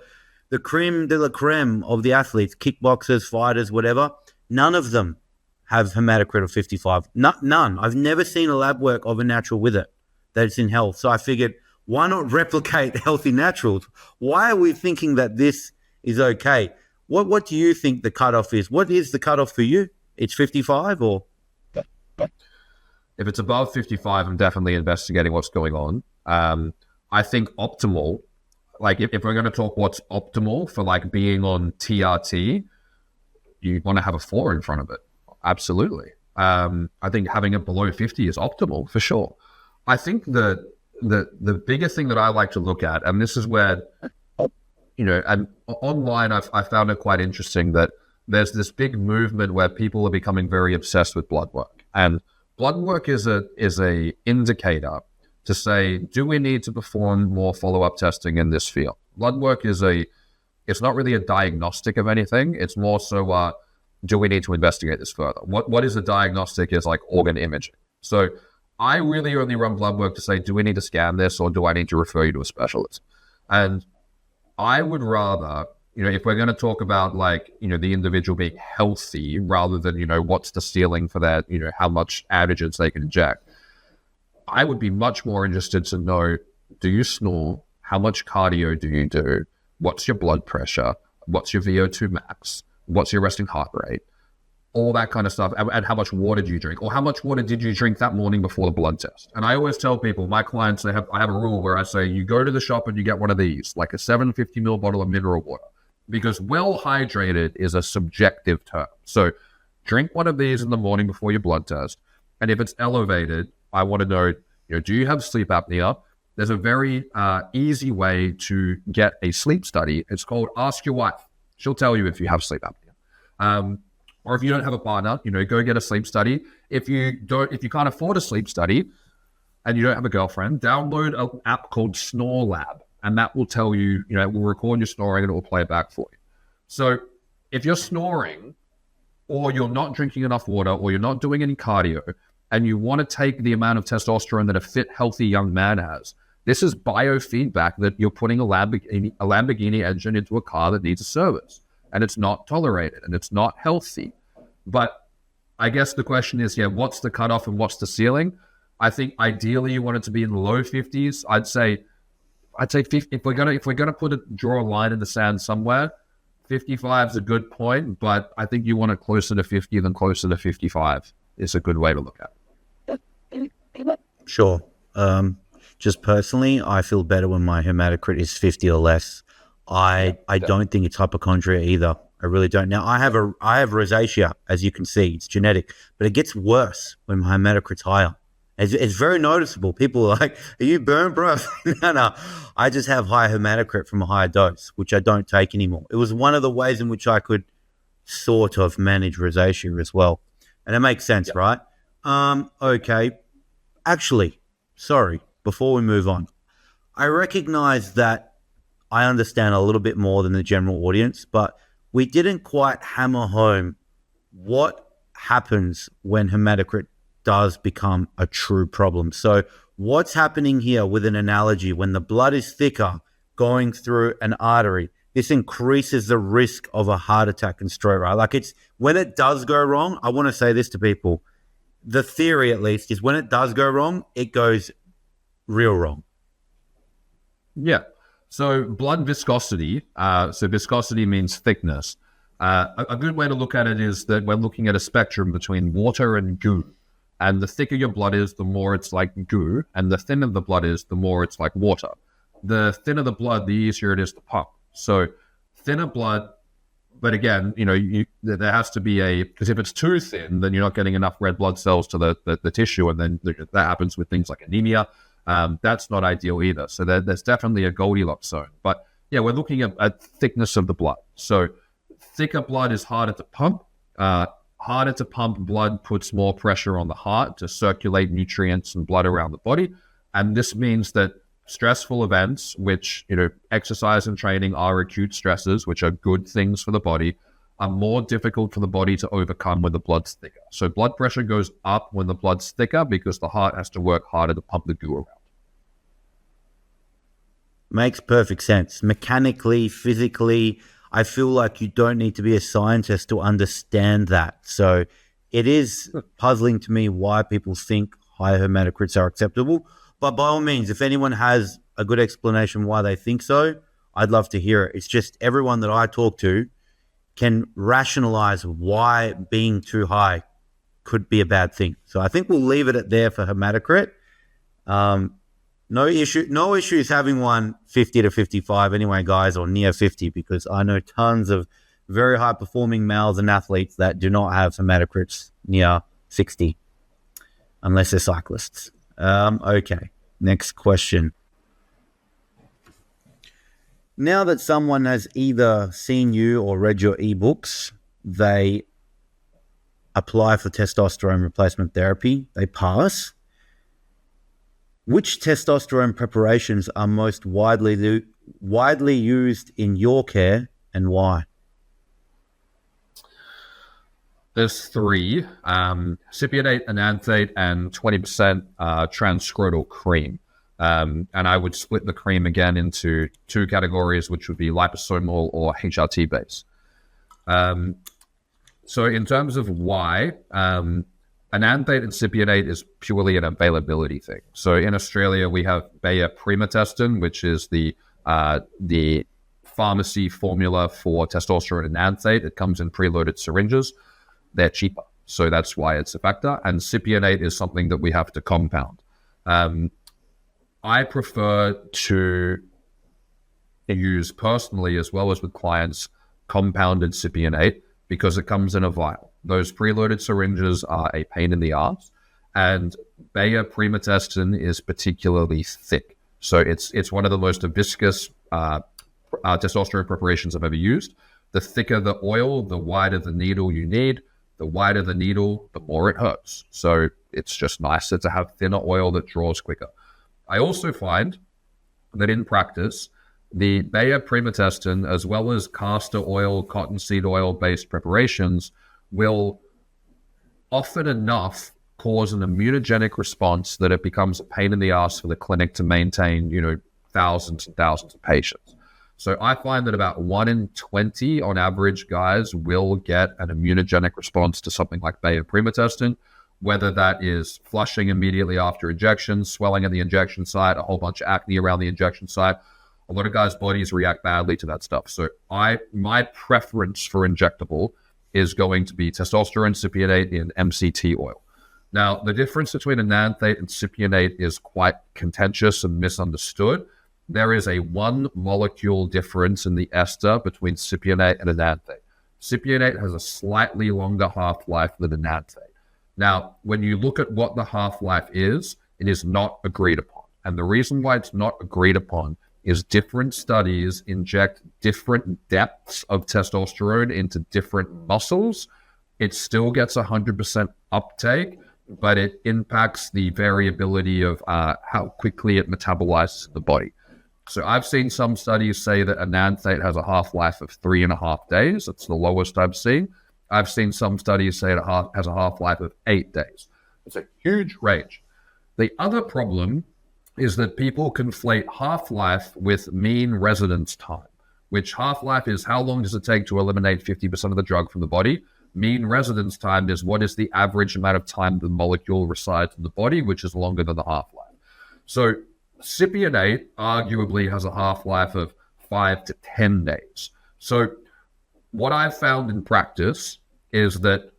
the creme de la creme of the athletes, kickboxers, fighters, whatever. None of them have hematocrit of 55. None. I've never seen a lab work of a natural with it that it's in health. So I figured, why not replicate healthy naturals? Why are we thinking that this is okay? What do you think the cutoff is? What is the cutoff for you? It's 55 or? If it's above 55, I'm definitely investigating what's going on. I think optimal, like if we're going to talk what's optimal for like being on TRT, you want to have a 4 in front of it. Absolutely. I think having it below 50 is optimal for sure. I think the bigger thing that I like to look at, and this is where, and online I found it quite interesting that there's this big movement where people are becoming very obsessed with blood work. And blood work is a indicator to say, do we need to perform more follow-up testing in this field? Blood work it's not really a diagnostic of anything. It's more so, do we need to investigate this further? What is a diagnostic is like organ imaging. So I really only run blood work to say, do we need to scan this or do I need to refer you to a specialist? And I would rather, if we're going to talk about like, the individual being healthy rather than, what's the ceiling for that, how much additions they can inject, I would be much more interested to know, do you snore? How much cardio do you do? What's your blood pressure? What's your VO2 max? What's your resting heart rate? All that kind of stuff. And how much water do you drink? Or how much water did you drink that morning before the blood test? And I always tell people, my clients, I have a rule where I say, you go to the shop and you get one of these, like a 750 ml bottle of mineral water, because well hydrated is a subjective term. So drink one of these in the morning before your blood test. And if it's elevated, I want to know, do you have sleep apnea? There's a very easy way to get a sleep study. It's called Ask Your Wife. She'll tell you if you have sleep apnea. Or if you don't have a partner, go get a sleep study. If you can't afford a sleep study and you don't have a girlfriend, download an app called Snore Lab, and that will tell you, it will record your snoring and it will play it back for you. So if you're snoring or you're not drinking enough water or you're not doing any cardio and you want to take the amount of testosterone that a fit, healthy young man has, this is biofeedback that you're putting a Lamborghini engine into a car that needs a service, and it's not tolerated and it's not healthy. But I guess the question is, what's the cutoff and what's the ceiling? I think ideally you want it to be in the low 50s. I'd say 50, if we're gonna draw a line in the sand somewhere, 55 is a good point, but I think you want it closer to 50 than closer to 55 is a good way to look at it. Sure. Just personally, I feel better when my hematocrit is 50 or less. I don't think it's hypochondria either. I really don't. Now, I have rosacea, as you can see. It's genetic, but it gets worse when my hematocrit's higher. It's very noticeable. People are like, are you burned, bro? No. I just have high hematocrit from a higher dose, which I don't take anymore. It was one of the ways in which I could sort of manage rosacea as well. And it makes sense, right? Okay. Actually, sorry, before we move on, I recognize that I understand a little bit more than the general audience, but we didn't quite hammer home what happens when hematocrit does become a true problem. So what's happening here with an analogy, when the blood is thicker going through an artery, this increases the risk of a heart attack and stroke, right? Like, it's when it does go wrong, I want to say this to people. The theory, at least, is when it does go wrong, it goes real wrong. Yeah. So blood viscosity, so viscosity means thickness. A good way to look at it is that we're looking at a spectrum between water and goo. And the thicker your blood is, the more it's like goo. And the thinner the blood is, the more it's like water. The thinner the blood, the easier it is to pump. So thinner blood, but again, there has to be because if it's too thin, then you're not getting enough red blood cells to the tissue. And then that happens with things like anemia. That's not ideal either. So there's definitely a Goldilocks zone. But yeah, we're looking at thickness of the blood. So thicker blood is harder to pump. Harder to pump blood puts more pressure on the heart to circulate nutrients and blood around the body. And this means that stressful events, which, exercise and training are acute stresses, which are good things for the body, are more difficult for the body to overcome when the blood's thicker. So blood pressure goes up when the blood's thicker because the heart has to work harder to pump the goo around. Makes perfect sense. Mechanically, physically, I feel like you don't need to be a scientist to understand that. So it is puzzling to me why people think high hematocrits are acceptable. But by all means, if anyone has a good explanation why they think so, I'd love to hear it. It's just everyone that I talk to can rationalize why being too high could be a bad thing. So I think we'll leave it at there for hematocrit. No issues having one 50 to 55 anyway, guys, or near 50, because I know tons of very high performing males and athletes that do not have hematocrits near 60, unless they're cyclists. Okay, next question. Now that someone has either seen you or read your ebooks, they apply for testosterone replacement therapy, they pass. Which testosterone preparations are most widely used in your care, and why? There's 3, Cypionate, Enanthate, and 20% transscrotal cream. And I would split the cream again into two categories, which would be liposomal or HRT base. So in terms of why, enanthate and cypionate is purely an availability thing. So in Australia, we have Bayer Primatestin, which is the pharmacy formula for testosterone enanthate. It comes in preloaded syringes. They're cheaper. So that's why it's a factor. And Cypionate is something that we have to compound. I prefer to use personally, as well as with clients, compounded Cypionate because it comes in a vial. Those preloaded syringes are a pain in the ass, and Bayer Primatestin is particularly thick. So it's one of the most viscous testosterone preparations I've ever used. The thicker the oil, the wider the needle you need. The wider the needle, the more it hurts. So it's just nicer to have thinner oil that draws quicker. I also find that in practice, the Bayer Primatestin, as well as castor oil, cottonseed oil-based preparations, will often enough cause an immunogenic response that it becomes a pain in the ass for the clinic to maintain, thousands and thousands of patients. So I find that about 1 in 20 on average guys will get an immunogenic response to something like Bayer Primatestin, whether that is flushing immediately after injection, swelling at the injection site, a whole bunch of acne around the injection site. A lot of guys' bodies react badly to that stuff. So my preference for injectable is going to be testosterone cypionate in MCT oil. Now, the difference between enanthate and cypionate is quite contentious and misunderstood. There is a 1 molecule difference in the ester between cypionate and enanthate. Cypionate has a slightly longer half-life than enanthate. Now, when you look at what the half-life is, it is not agreed upon. And the reason why it's not agreed upon is different studies inject different depths of testosterone into different muscles. It still gets 100% uptake, but it impacts the variability of how quickly it metabolizes in the body. So I've seen some studies say that enanthate has a half-life of 3.5 days. That's the lowest I've seen. I've seen some studies say it has a half-life of 8 days. It's a huge range. The other problem is that people conflate half-life with mean residence time, which half-life is how long does it take to eliminate 50% of the drug from the body. Mean residence time is what is the average amount of time the molecule resides in the body, which is longer than the half-life. So Cypionate arguably has a half-life of 5 to 10 days. So what I've found in practice is that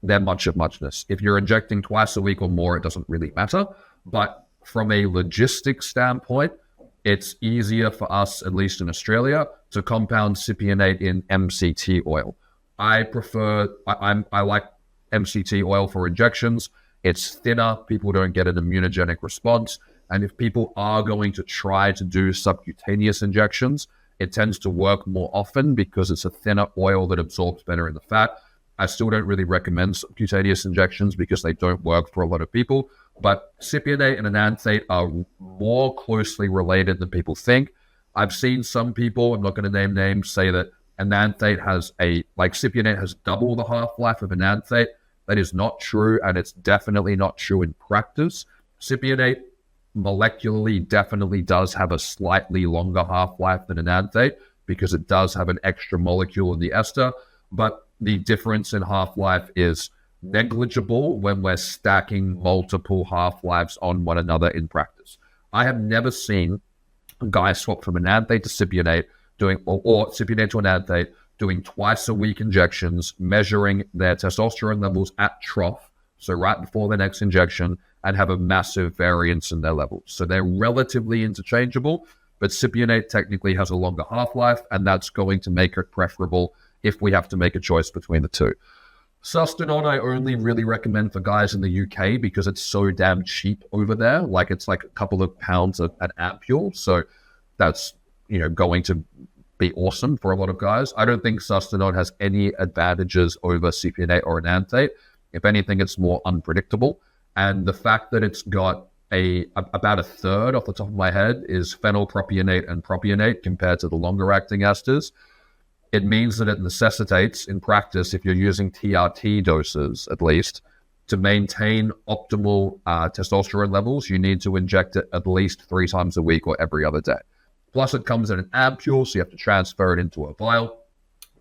they're much of muchness. If you're injecting twice a week or more, it doesn't really matter. But from a logistics standpoint, it's easier for us, at least in Australia, to compound Cypionate in MCT oil. I like MCT oil for injections. It's thinner. People don't get an immunogenic response. And if people are going to try to do subcutaneous injections, it tends to work more often because it's a thinner oil that absorbs better in the fat. I still don't really recommend subcutaneous injections because they don't work for a lot of people. But Cypionate and enanthate are more closely related than people think. I've seen some people, I'm not going to name names, say that enanthate has Cypionate has double the half-life of enanthate. That is not true, and it's definitely not true in practice. Cypionate molecularly definitely does have a slightly longer half-life than enanthate because it does have an extra molecule in the ester, but the difference in half-life is negligible when we're stacking multiple half-lives on one another in practice. I have never seen a guy swap from enanthate to Cypionate or Cypionate to enanthate doing twice a week injections, measuring their testosterone levels at trough, so right before their next injection, and have a massive variance in their levels. So they're relatively interchangeable, but Cypionate technically has a longer half-life, and that's going to make it preferable if we have to make a choice between the two. Sustanon I only really recommend for guys in the UK because it's so damn cheap over there. It's like a couple of pounds an ampule. So that's, going to be awesome for a lot of guys. I don't think Sustanon has any advantages over Cypionate or enanthate. If anything, it's more unpredictable. And the fact that it's got about a third off the top of my head is phenylpropionate and propionate compared to the longer acting esters. It means that it necessitates in practice, if you're using TRT doses at least, to maintain optimal testosterone levels, you need to inject it at least 3 times a week or every other day. Plus, it comes in an ampule, so you have to transfer it into a vial.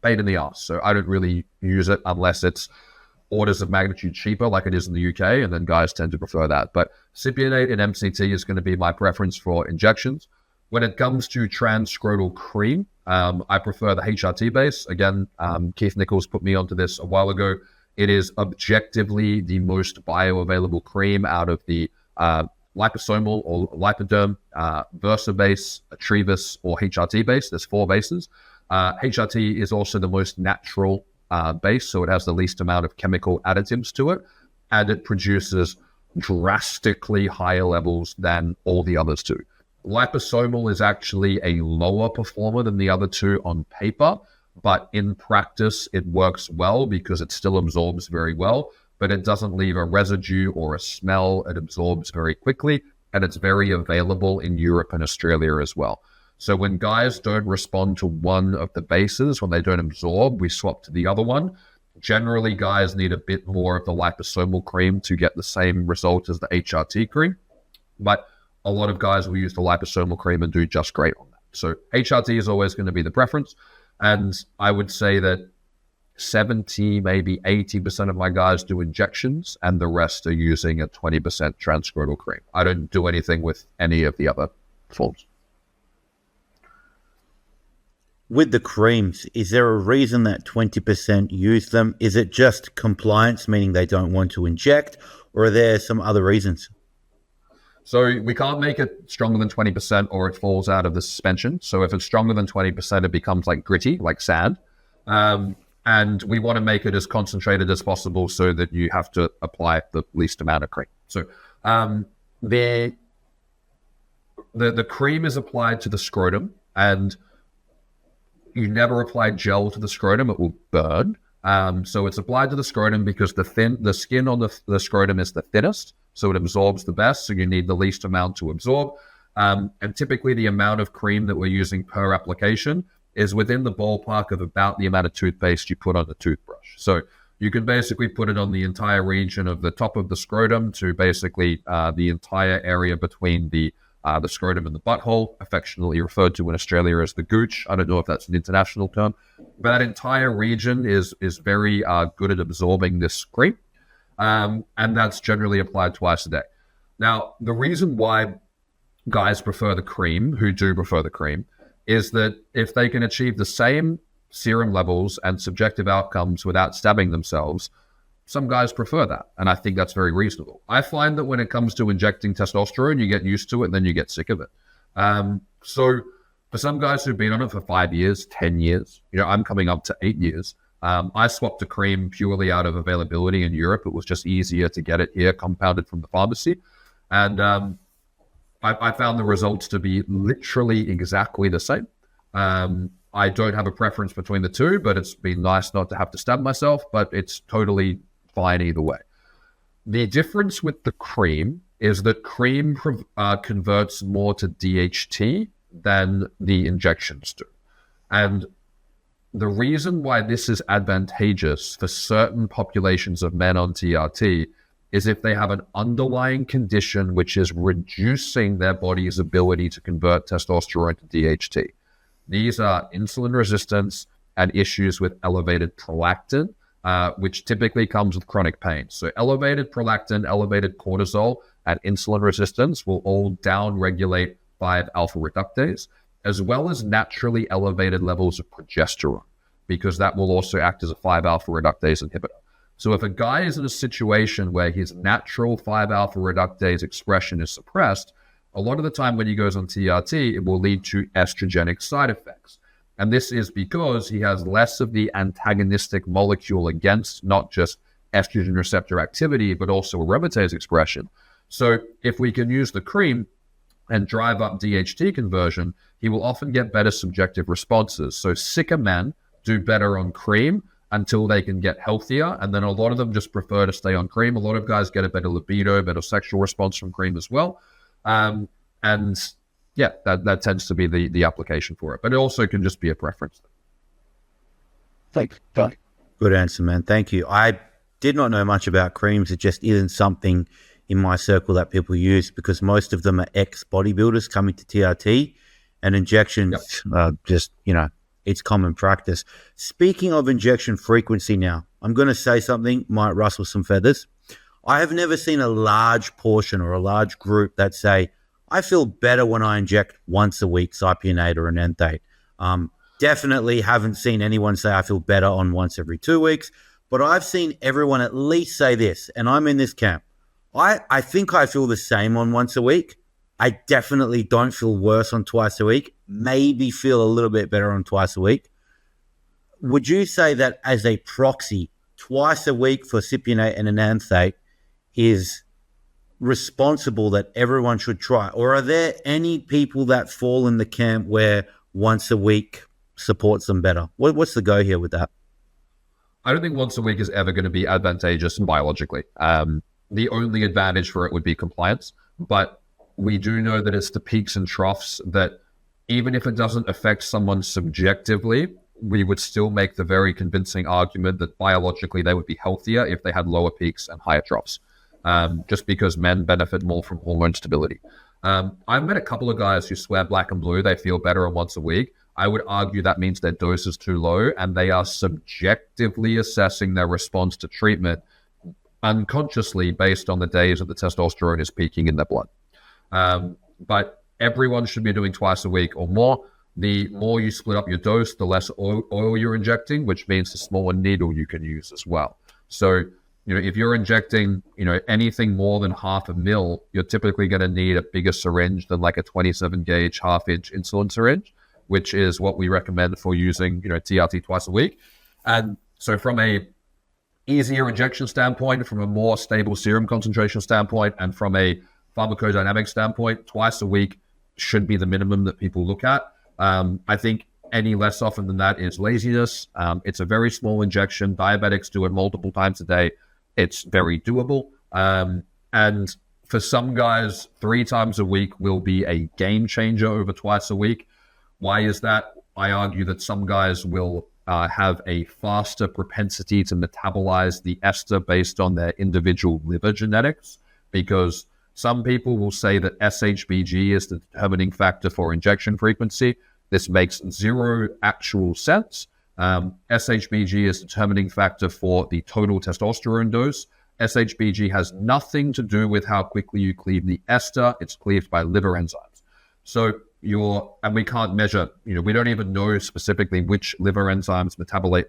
Pain in the ass. So I don't really use it unless it's orders of magnitude cheaper, like it is in the UK, and then guys tend to prefer that. But Cypionate and MCT is going to be my preference for injections. When it comes to transscrotal cream, I prefer the HRT base. Again, Keith Nichols put me onto this a while ago. It is objectively the most bioavailable cream out of the liposomal or lipoderm, Versa base, Atrivus, or HRT base. There's 4 bases. HRT is also the most natural base, so it has the least amount of chemical additives to it, and it produces drastically higher levels than all the others do. Liposomal is actually a lower performer than the other 2 on paper, but in practice it works well because it still absorbs very well, but it doesn't leave a residue or a smell. It absorbs very quickly, and it's very available in Europe and Australia as well. So when guys don't respond to one of the bases, when they don't absorb, we swap to the other one. Generally, guys need a bit more of the liposomal cream to get the same result as the HRT cream, but a lot of guys will use the liposomal cream and do just great on that. So HRT is always going to be the preference, and I would say that 70, maybe 80% of my guys do injections, and the rest are using a 20% transscrotal cream. I don't do anything with any of the other forms. With the creams, is there a reason that 20% use them? Is it just compliance, meaning they don't want to inject, or are there some other reasons? So we can't make it stronger than 20% or it falls out of the suspension. So if it's stronger than 20%, it becomes like gritty, like sand. And we want to make it as concentrated as possible so that you have to apply the least amount of cream. So the cream is applied to the scrotum, and you never apply gel to the scrotum, it will burn. So it's applied to the scrotum because the skin on the scrotum is the thinnest, so it absorbs the best, so you need the least amount to absorb. And typically the amount of cream that we're using per application is within the ballpark of about the amount of toothpaste you put on the toothbrush. So you can basically put it on the entire region of the top of the scrotum to basically the entire area between the scrotum and the butthole, affectionately referred to in Australia as the gooch. I don't know if that's an international term, but that entire region is very good at absorbing this cream, and that's generally applied twice a day. Now, the reason why guys prefer the cream, who do prefer the cream, is that if they can achieve the same serum levels and subjective outcomes without stabbing themselves, some guys prefer that, and I think that's very reasonable. I find that when it comes to injecting testosterone, you get used to it and then you get sick of it. So for some guys who've been on it for 5 years, 10 years, I'm coming up to 8 years, I swapped to cream purely out of availability in Europe. It was just easier to get it here, compounded from the pharmacy. And I found the results to be literally exactly the same. I don't have a preference between the two, but it's been nice not to have to stab myself, but it's totally fine either way. The difference with the cream is that cream converts more to DHT than the injections do. And the reason why this is advantageous for certain populations of men on TRT is if they have an underlying condition which is reducing their body's ability to convert testosterone to DHT. These are insulin resistance and issues with elevated prolactin, which typically comes with chronic pain. So elevated prolactin, elevated cortisol, and insulin resistance will all down-regulate 5-alpha reductase, as well as naturally elevated levels of progesterone, because that will also act as a 5-alpha reductase inhibitor. So if a guy is in a situation where his natural 5-alpha reductase expression is suppressed, a lot of the time when he goes on TRT, it will lead to estrogenic side effects. And this is because he has less of the antagonistic molecule against not just estrogen receptor activity, but also aromatase expression. So if we can use the cream and drive up DHT conversion, he will often get better subjective responses. So sicker men do better on cream until they can get healthier, and then a lot of them just prefer to stay on cream. A lot of guys get a better libido, better sexual response from cream as well. And yeah, that tends to be the application for it. But it also can just be a preference. Thanks. Good answer, man. Thank you. I did not know much about creams. It just isn't something in my circle that people use because most of them are ex-bodybuilders coming to TRT, and injections just, it's common practice. Speaking of injection frequency now, I'm going to say something might rustle some feathers. I have never seen a large portion or a large group that say, I feel better when I inject once a week Cypionate or Enanthate. Definitely haven't seen anyone say I feel better on once every 2 weeks, but I've seen everyone at least say this, and I'm in this camp. I think I feel the same on once a week. I definitely don't feel worse on twice a week, maybe feel a little bit better on twice a week. Would you say that as a proxy, twice a week for Cypionate and Enanthate is responsible that everyone should try? Or are there any people that fall in the camp where once a week supports them better? What's the go here with that? I don't think once a week is ever going to be advantageous biologically. The only advantage for it would be compliance, but we do know that it's the peaks and troughs that even if it doesn't affect someone subjectively, we would still make the very convincing argument that biologically they would be healthier if they had lower peaks and higher troughs, just because men benefit more from hormone stability. I've met a couple of guys who swear black and blue they feel better on once a week. I would argue that means their dose is too low and they are subjectively assessing their response to treatment unconsciously based on the days that the testosterone is peaking in their blood. But everyone should be doing twice a week or more. The more you split up your dose, the less oil you're injecting, which means the smaller needle you can use as well. So, if you're injecting, anything more than 0.5 ml, you're typically going to need a bigger syringe than like a 27 gauge 1/2-inch insulin syringe, which is what we recommend for using, TRT twice a week. And so from a easier injection standpoint, from a more stable serum concentration standpoint, and from a pharmacodynamic standpoint, twice a week should be the minimum that people look at. I think any less often than that is laziness. It's a very small injection. Diabetics do it multiple times a day. It's very doable. And for some guys, 3 times a week will be a game changer over twice a week. Why is that? I argue that some guys will have a faster propensity to metabolize the ester based on their individual liver genetics, because some people will say that SHBG is the determining factor for injection frequency. This makes zero actual sense. SHBG is the determining factor for the total testosterone dose. SHBG has nothing to do with how quickly you cleave the ester. It's cleaved by liver enzymes. So and we can't measure, we don't even know specifically which liver enzymes metabolize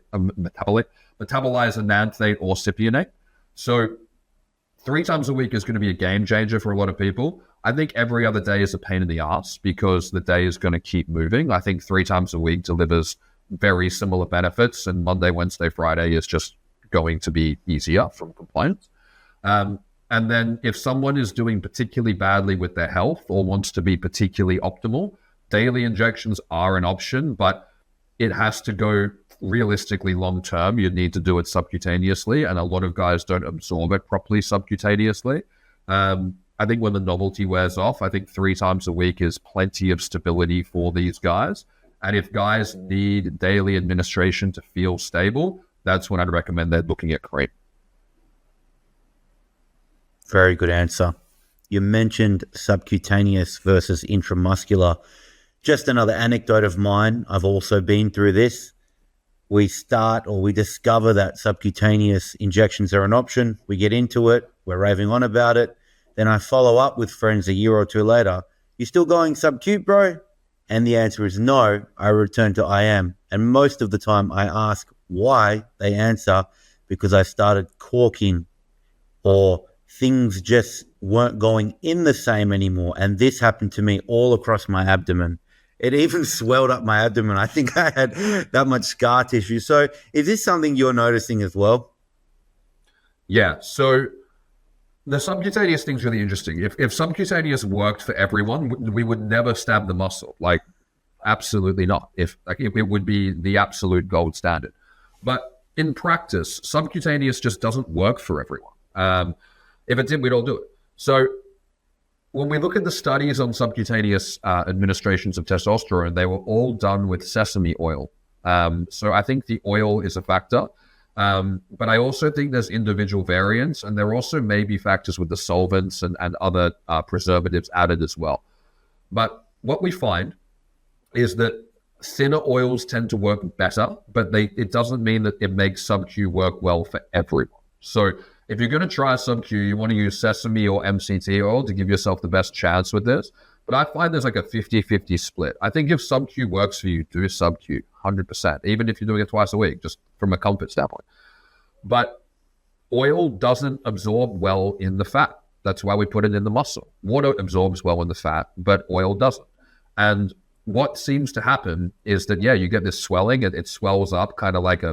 Enanthate or Cypionate. So 3 times a week is going to be a game changer for a lot of people. I think every other day is a pain in the ass because the day is going to keep moving. I think 3 times a week delivers very similar benefits, and Monday, Wednesday, Friday is just going to be easier from compliance. And then if someone is doing particularly badly with their health or wants to be particularly optimal, daily injections are an option, but it has to go realistically long term. You need to do it subcutaneously, and a lot of guys don't absorb it properly subcutaneously. I think when the novelty wears off, I think 3 times a week is plenty of stability for these guys. And if guys need daily administration to feel stable, that's when I'd recommend they're looking at cream. Very good answer. You mentioned subcutaneous versus intramuscular. Just another anecdote of mine. I've also been through this. We discover that subcutaneous injections are an option. We get into it. We're raving on about it. Then I follow up with friends a year or 2 later. You still going subcut, bro? And the answer is no. I return to I am. And most of the time I ask why. They answer because I started corking, or things just weren't going in the same anymore. And this happened to me all across my abdomen. It even swelled up my abdomen. I think I had that much scar tissue. So is this something you're noticing as well? Yeah. So the subcutaneous thing's really interesting. If subcutaneous worked for everyone, we would never stab the muscle. Like, absolutely not. It would be the absolute gold standard. But in practice, subcutaneous just doesn't work for everyone. If it did, we'd all do it. So when we look at the studies on subcutaneous administrations of testosterone, they were all done with sesame oil. So I think the oil is a factor. But I also think there's individual variants, and there also may be factors with the solvents and other preservatives added as well. But what we find is that thinner oils tend to work better, but it doesn't mean that it makes sub-Q work well for everyone. So if you're going to try sub-Q, you want to use sesame or MCT oil to give yourself the best chance with this. But I find there's like a 50-50 split. I think if sub-Q works for you, do sub-Q 100%, even if you're doing it twice a week, just from a comfort standpoint. But oil doesn't absorb well in the fat. That's why we put it in the muscle. Water absorbs well in the fat, but oil doesn't. And what seems to happen is that, you get this swelling. It swells up kind of like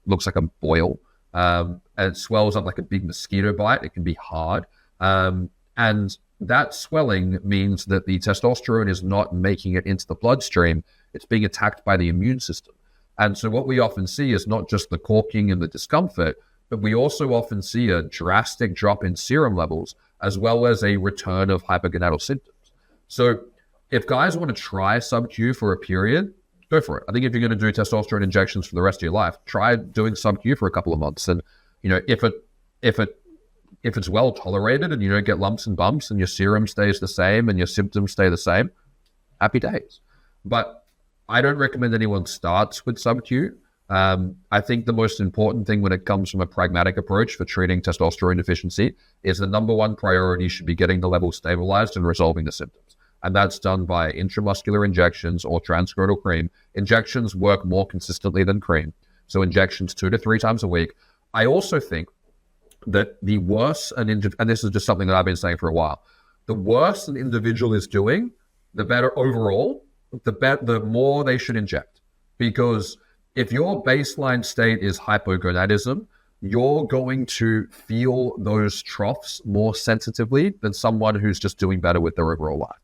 looks like a boil. And it swells up like a big mosquito bite. It can be hard. And that swelling means that the testosterone is not making it into the bloodstream. It's being attacked by the immune system. And so what we often see is not just the corking and the discomfort, but we also often see a drastic drop in serum levels, as well as a return of hypogonadal symptoms. So if guys want to try sub-Q for a period, go for it. I think if you're going to do testosterone injections for the rest of your life, try doing sub-Q for a couple of months. And, if it's well tolerated and you don't get lumps and bumps and your serum stays the same and your symptoms stay the same, happy days. But I don't recommend anyone starts with sub-Q. I think the most important thing when it comes from a pragmatic approach for treating testosterone deficiency is the number one priority should be getting the level stabilized and resolving the symptoms. And that's done by intramuscular injections or transscrotal cream. Injections work more consistently than cream. So injections 2 to 3 times a week. I also think that the worse and this is just something that I've been saying for a while, the worse an individual is doing, the better overall, the more they should inject. Because if your baseline state is hypogonadism, you're going to feel those troughs more sensitively than someone who's just doing better with their overall life.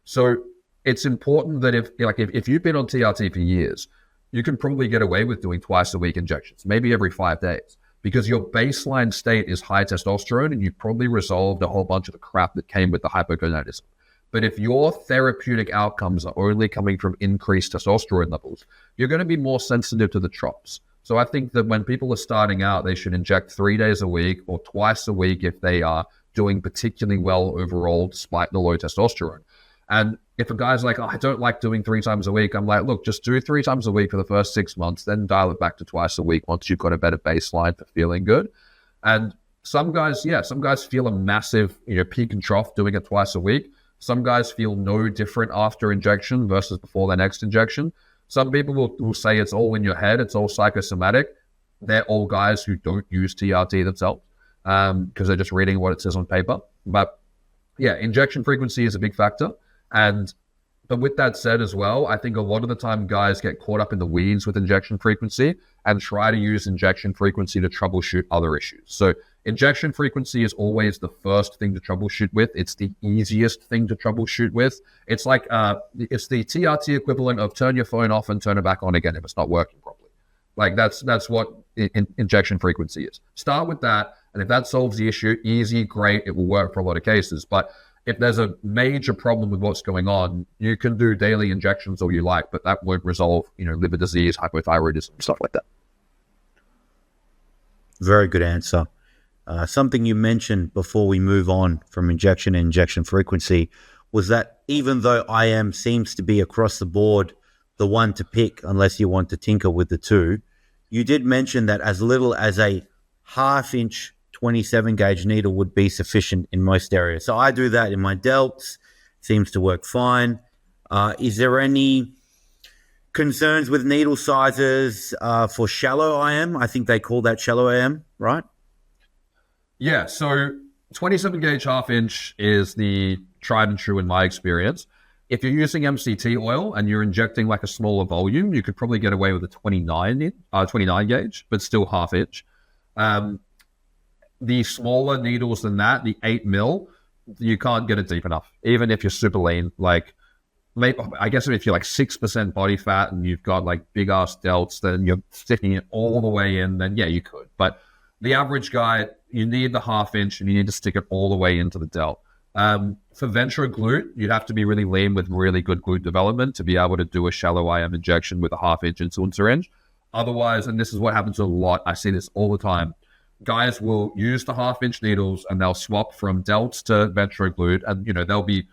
So it's important that if you've been on TRT for years, you can probably get away with doing twice a week injections, maybe every 5 days, because your baseline state is high testosterone and you've probably resolved a whole bunch of the crap that came with the hypogonadism. But if your therapeutic outcomes are only coming from increased testosterone levels, you're going to be more sensitive to the troughs. So I think that when people are starting out, they should inject 3 days a week or twice a week if they are doing particularly well overall despite the low testosterone. And if a guy's like, I don't like doing 3 times a week, I'm like, look, just do 3 times a week for the first 6 months, then dial it back to twice a week once you've got a better baseline for feeling good. And some guys feel a massive, peak and trough doing it twice a week. Some guys feel no different after injection versus before their next injection. Some people will say it's all in your head, it's all psychosomatic. They're all guys who don't use TRT themselves because they're just reading what it says on paper. But injection frequency is a big factor. But with that said as well, I think a lot of the time guys get caught up in the weeds with injection frequency and try to use injection frequency to troubleshoot other issues. So injection frequency is always the first thing to troubleshoot with. It's the easiest thing to troubleshoot with. It's like it's the TRT equivalent of turn your phone off and turn it back on again if it's not working properly. Like that's what injection frequency is. Start with that, and if that solves the issue, easy, great, it will work for a lot of cases. But if there's a major problem with what's going on, you can do daily injections all you like, but that won't resolve, liver disease, hypothyroidism, stuff like that. Very good answer. Something you mentioned before we move on from injection and injection frequency was that even though IM seems to be across the board the one to pick unless you want to tinker with the two, you did mention that as little as a half-inch 27 gauge needle would be sufficient in most areas. So I do that in my delts, seems to work fine. Is there any concerns with needle sizes for shallow IM? I think they call that shallow IM, right? Yeah, so 27 gauge half inch is the tried and true in my experience. If you're using MCT oil and you're injecting like a smaller volume, you could probably get away with a 29 gauge, but still half inch. The smaller needles than that, the 8 mil, you can't get it deep enough. Even if you're super lean, I guess if you're like 6% body fat and you've got like big ass delts, then you're sticking it all the way in, then yeah, you could. But the average guy, you need the half inch and you need to stick it all the way into the delt. For ventral glute, you'd have to be really lean with really good glute development to be able to do a shallow IM injection with a half inch insulin syringe. Otherwise, and this is what happens a lot, I see this all the time, guys will use the 1/2-inch needles and they'll swap from delts to ventroglute, and they'll be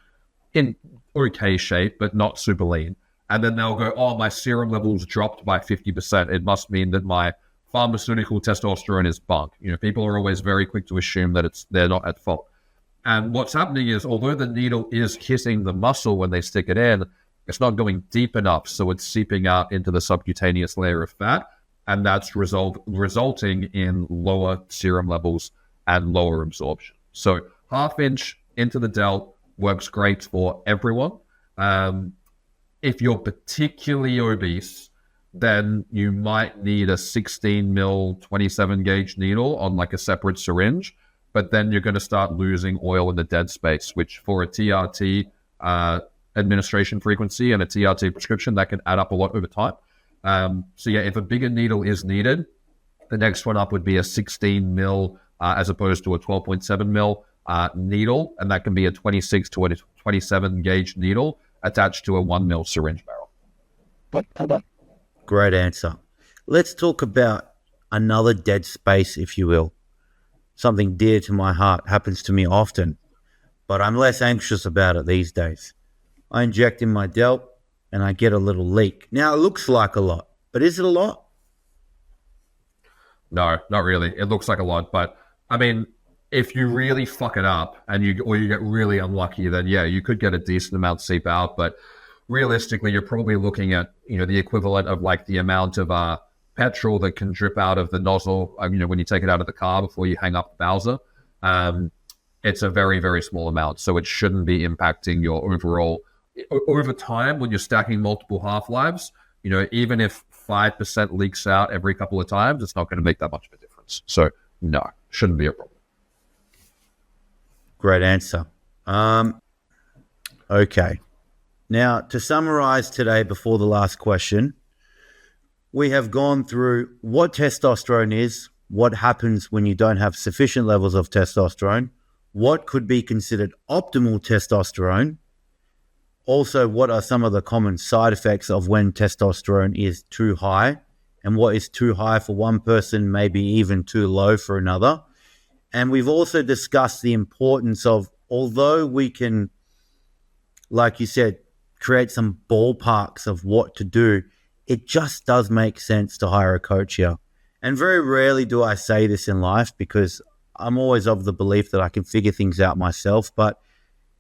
in okay shape, but not super lean. And then they'll go, oh, my serum levels dropped by 50%. It must mean that my pharmaceutical testosterone is bunk. People are always very quick to assume that they're not at fault. And what's happening is, although the needle is hitting the muscle when they stick it in, it's not going deep enough, so it's seeping out into the subcutaneous layer of fat, and that's resulting in lower serum levels and lower absorption. So 1/2-inch into the delt works great for everyone. If you're particularly obese, then you might need a 16 mil 27 gauge needle on like a separate syringe, but then you're going to start losing oil in the dead space, which for a TRT administration frequency and a TRT prescription, that can add up a lot over time. So yeah, if a bigger needle is needed, the next one up would be a 16 mil as opposed to a 12.7 mil needle, and that can be a 26 to a 27 gauge needle attached to a 1 mil syringe barrel. Great answer. Let's talk about another dead space, if you will. Something dear to my heart, happens to me often, but I'm less anxious about it these days. I inject in my delt and I get a little leak. Now, it looks like a lot, but is it a lot? No, not really. It looks like a lot, but I mean, if you really fuck it up and you get really unlucky, then yeah, you could get a decent amount seep out. But realistically, you're probably looking at the equivalent of like the amount of petrol that can drip out of the nozzle. When you take it out of the car before you hang up the Bowser, it's a very, very small amount, so it shouldn't be impacting your overall. Over time, when you're stacking multiple half-lives, even if 5% leaks out every couple of times, it's not going to make that much of a difference. So no, shouldn't be a problem. Great answer. Okay. Now, to summarize today before the last question, we have gone through what testosterone is, what happens when you don't have sufficient levels of testosterone, what could be considered optimal testosterone, also what are some of the common side effects of when testosterone is too high, and what is too high for one person, maybe even too low for another. And we've also discussed the importance of, although we can, like you said, create some ballparks of what to do, it just does make sense to hire a coach here. And very rarely do I say this in life, because I'm always of the belief that I can figure things out myself. But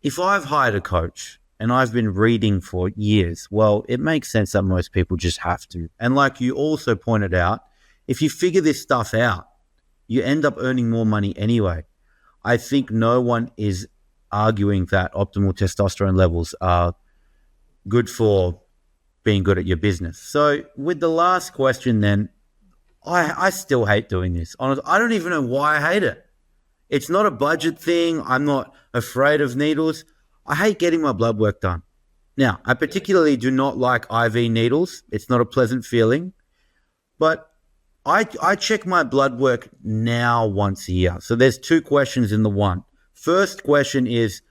if I've hired a coach and I've been reading for years, well, it makes sense that most people just have to. And like you also pointed out, if you figure this stuff out, you end up earning more money anyway. I think no one is arguing that optimal testosterone levels are good for being good at your business. So with the last question then, I still hate doing this. Honestly, I don't even know why I hate it. It's not a budget thing. I'm not afraid of needles. I hate getting my blood work done. Now, I particularly do not like IV needles. It's not a pleasant feeling. But I check my blood work now once a year. So there's two questions in the one. First question is,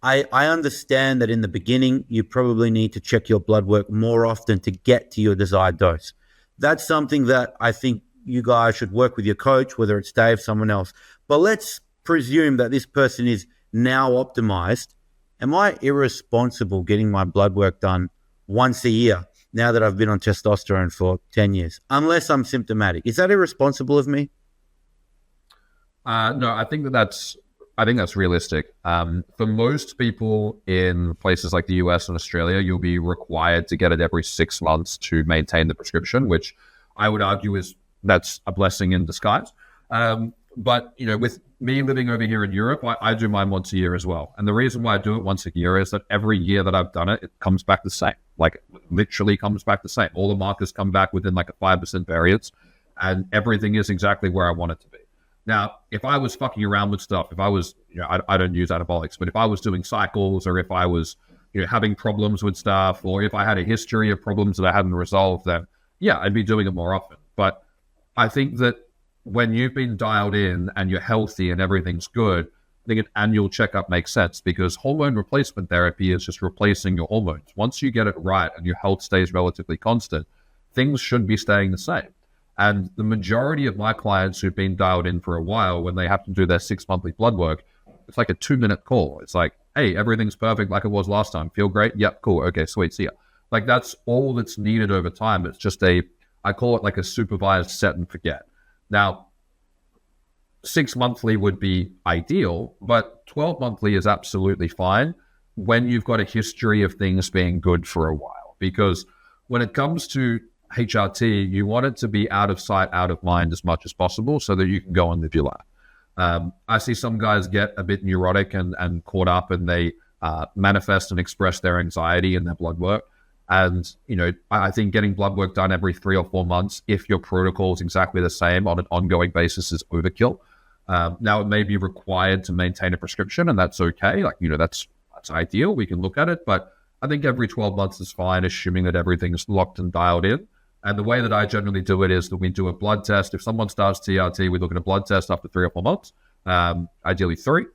I understand that in the beginning, you probably need to check your blood work more often to get to your desired dose. That's something that I think you guys should work with your coach, whether it's Dave, someone else. But let's presume that this person is now optimized. Am I irresponsible getting my blood work done once a year now that I've been on testosterone for 10 years? Unless I'm symptomatic. Is that irresponsible of me? No, I think that's realistic. For most people in places like the US and Australia, you'll be required to get it every 6 months to maintain the prescription, which I would argue that's a blessing in disguise. But, with me living over here in Europe, I do mine once a year as well. And the reason why I do it once a year is that every year that I've done it, it comes back the same. Like, literally comes back the same. All the markers come back within like a 5% variance, and everything is exactly where I want it to be. Now, if I was fucking around with stuff, if I was, I don't use anabolics, but if I was doing cycles, or if I was, having problems with stuff, or if I had a history of problems that I hadn't resolved, then yeah, I'd be doing it more often. But I think that when you've been dialed in and you're healthy and everything's good, I think an annual checkup makes sense, because hormone replacement therapy is just replacing your hormones. Once you get it right and your health stays relatively constant, things should be staying the same. And the majority of my clients who've been dialed in for a while, when they have to do their 6 monthly blood work, it's like a 2-minute call. It's like, hey, everything's perfect like it was last time. Feel great? Yep, cool. Okay, sweet. See ya. Like, that's all that's needed over time. It's just I call it like a supervised set and forget. Now, 6 monthly would be ideal, but 12 monthly is absolutely fine when you've got a history of things being good for a while. Because when it comes to HRT, you want it to be out of sight, out of mind as much as possible so that you can go and live your life. I see some guys get a bit neurotic and caught up, and they manifest and express their anxiety in their blood work. And, I think getting blood work done every 3 or 4 months, if your protocol is exactly the same on an ongoing basis, is overkill. Now, it may be required to maintain a prescription, and that's okay. Like, that's ideal. We can look at it. But I think every 12 months is fine, assuming that everything's locked and dialed in. And the way that I generally do it is that we do a blood test. If someone starts TRT, we look at a blood test after 3 or 4 months, ideally 3,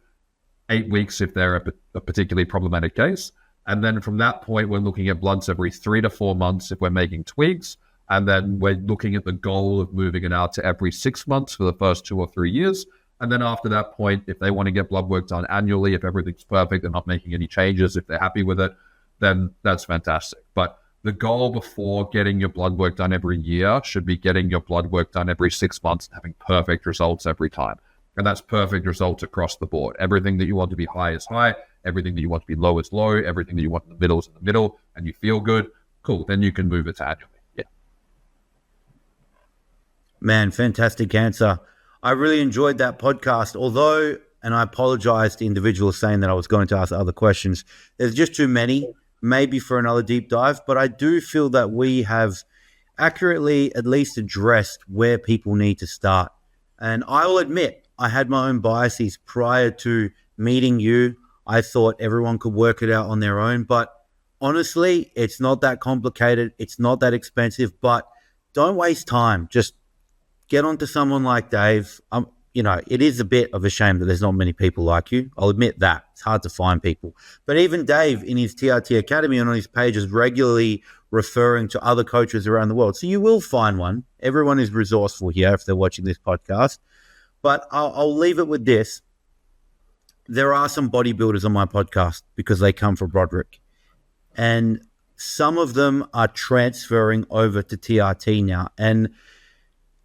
8 weeks if they're a particularly problematic case. And then from that point, we're looking at bloods every 3 to 4 months if we're making tweaks. And then we're looking at the goal of moving it out to every 6 months for the first 2 or 3 years. And then after that point, if they want to get blood work done annually, if everything's perfect, they're not making any changes, if they're happy with it, then that's fantastic. But the goal before getting your blood work done every year should be getting your blood work done every 6 months and having perfect results every time. And that's perfect results across the board. Everything that you want to be high is high. Everything that you want to be low is low. Everything that you want in the middle is in the middle. And you feel good. Cool. Then you can move it to annually. Yeah. Man, fantastic answer. I really enjoyed that podcast. Although, and I apologize to individuals saying that I was going to ask other questions, there's just too many, maybe for another deep dive. But I do feel that we have accurately at least addressed where people need to start. And I will admit, I had my own biases prior to meeting you. I thought everyone could work it out on their own. But honestly, it's not that complicated. It's not that expensive. But don't waste time. Just get onto someone like Dave. It is a bit of a shame that there's not many people like you. I'll admit that. It's hard to find people. But even Dave in his TRT Academy and on his page is regularly referring to other coaches around the world. So you will find one. Everyone is resourceful here if they're watching this podcast. But I'll leave it with this. There are some bodybuilders on my podcast because they come from Broderick. And some of them are transferring over to TRT now. And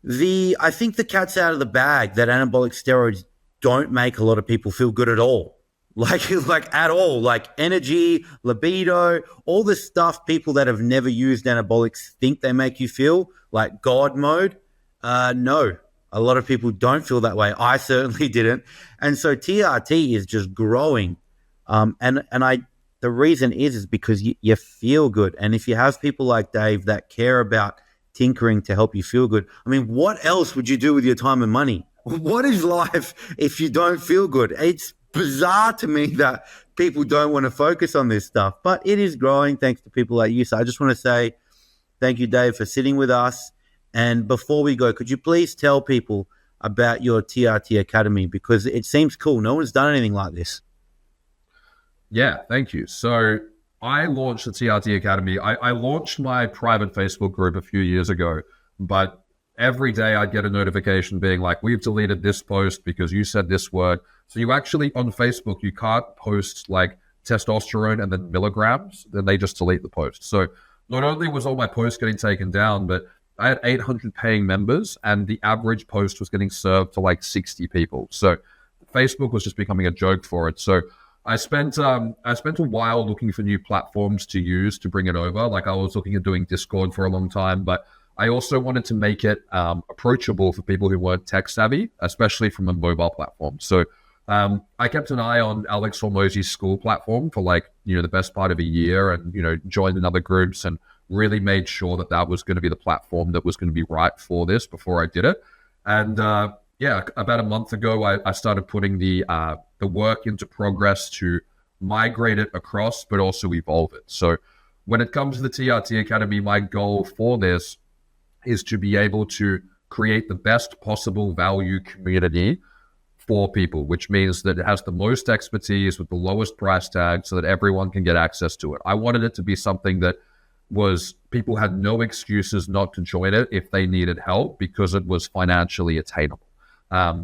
I think the cat's out of the bag that anabolic steroids don't make a lot of people feel good at all. Like at all. Like energy, libido, all the stuff people that have never used anabolics think they make you feel, like God mode. No, a lot of people don't feel that way. I certainly didn't. And so TRT is just growing. The reason is because you feel good. And if you have people like Dave that care about tinkering to help you feel good, I mean, what else would you do with your time and money? What is life if you don't feel good? It's bizarre to me that people don't want to focus on this stuff, but it is growing thanks to people like you. So I just want to say thank you, Dave, for sitting with us. And before we go, could you please tell people about your TRT Academy? Because it seems cool. No one's done anything like this. Yeah, thank you. So I launched the TRT Academy. I launched my private Facebook group a few years ago, but every day I'd get a notification being like, we've deleted this post because you said this word. So you actually, on Facebook, you can't post like testosterone and then milligrams, then they just delete the post. So not only was all my posts getting taken down, but I had 800 paying members and the average post was getting served to like 60 people. So Facebook was just becoming a joke for it. So I spent a while looking for new platforms to use to bring it over. Like I was looking at doing Discord for a long time, but I also wanted to make it approachable for people who weren't tech savvy, especially from a mobile platform. So I kept an eye on Alex Hormozzi's school platform for the best part of a year and, joined in other groups and really made sure that that was going to be the platform that was going to be right for this before I did it. And about a month ago, I started putting the work into progress to migrate it across, but also evolve it. So when it comes to the TRT Academy, my goal for this is to be able to create the best possible value community for people, which means that it has the most expertise with the lowest price tag so that everyone can get access to it. I wanted it to be something that was people had no excuses not to join it if they needed help because it was financially attainable.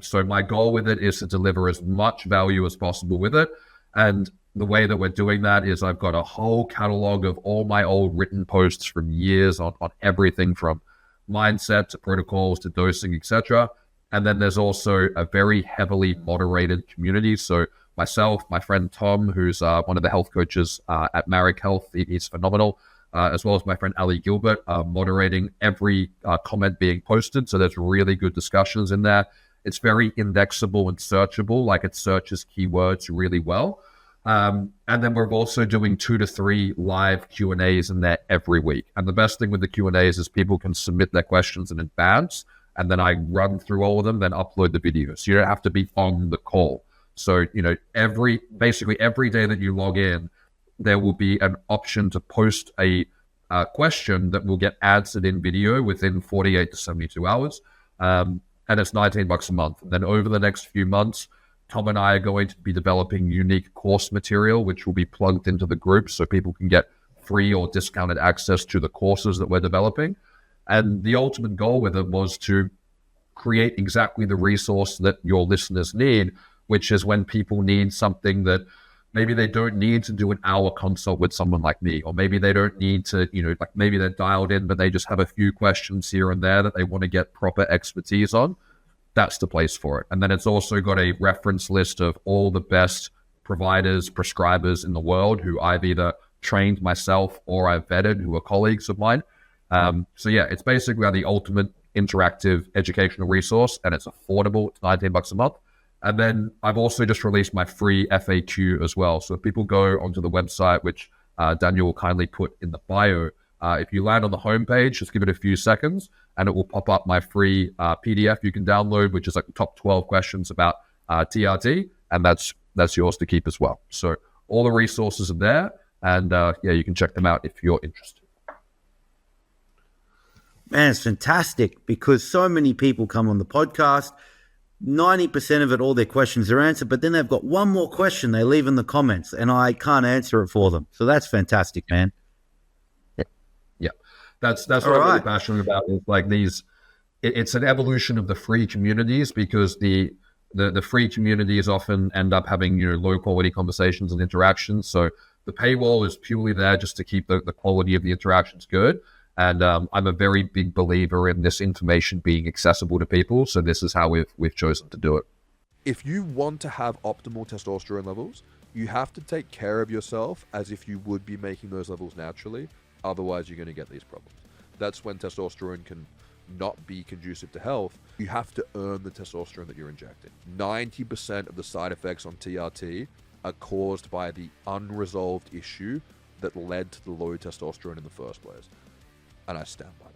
So my goal with it is to deliver as much value as possible with it. And the way that we're doing that is I've got a whole catalog of all my old written posts from years on everything from mindset to protocols to dosing, etc. And then there's also a very heavily moderated community. So myself, my friend Tom, who's one of the health coaches at Marek Health, he's phenomenal, as well as my friend Ali Gilbert, moderating every comment being posted. So there's really good discussions in there. It's very indexable and searchable, like it searches keywords really well. And then we're also doing 2 to 3 live Q&As in there every week. And the best thing with the Q&As is people can submit their questions in advance, and then I run through all of them, then upload the video. So you don't have to be on the call. So, basically every day that you log in, there will be an option to post a question that will get answered in video within 48 to 72 hours. And it's $19 a month. And then over the next few months, Tom and I are going to be developing unique course material, which will be plugged into the group so people can get free or discounted access to the courses that we're developing. And the ultimate goal with it was to create exactly the resource that your listeners need, which is when people need something that maybe they don't need to do an hour consult with someone like me, or maybe they don't need to, maybe they're dialed in, but they just have a few questions here and there that they want to get proper expertise on. That's the place for it. And then it's also got a reference list of all the best providers, prescribers in the world who I've either trained myself or I've vetted, who are colleagues of mine. So yeah, it's basically the ultimate interactive educational resource, and it's affordable. It's $19 a month. And then I've also just released my free FAQ as well. So if people go onto the website, which Daniel will kindly put in the bio, if you land on the homepage, just give it a few seconds, and it will pop up my free PDF you can download, which is like the top 12 questions about TRT, and that's yours to keep as well. So all the resources are there, and you can check them out if you're interested. Man, it's fantastic because so many people come on the podcast. 90% of it, all their questions are answered, but then they've got one more question they leave in the comments, and I can't answer it for them. So that's fantastic, man. Yeah, that's what I'm really passionate about. Is like these, it's an evolution of the free communities, because the free communities often end up having low quality conversations and interactions. So the paywall is purely there just to keep the quality of the interactions good. And I'm a very big believer in this information being accessible to people. So this is how we've chosen to do it. If you want to have optimal testosterone levels, you have to take care of yourself as if you would be making those levels naturally. Otherwise, you're going to get these problems. That's when testosterone can not be conducive to health. You have to earn the testosterone that you're injecting. 90% of the side effects on TRT are caused by the unresolved issue that led to the low testosterone in the first place. And I stand by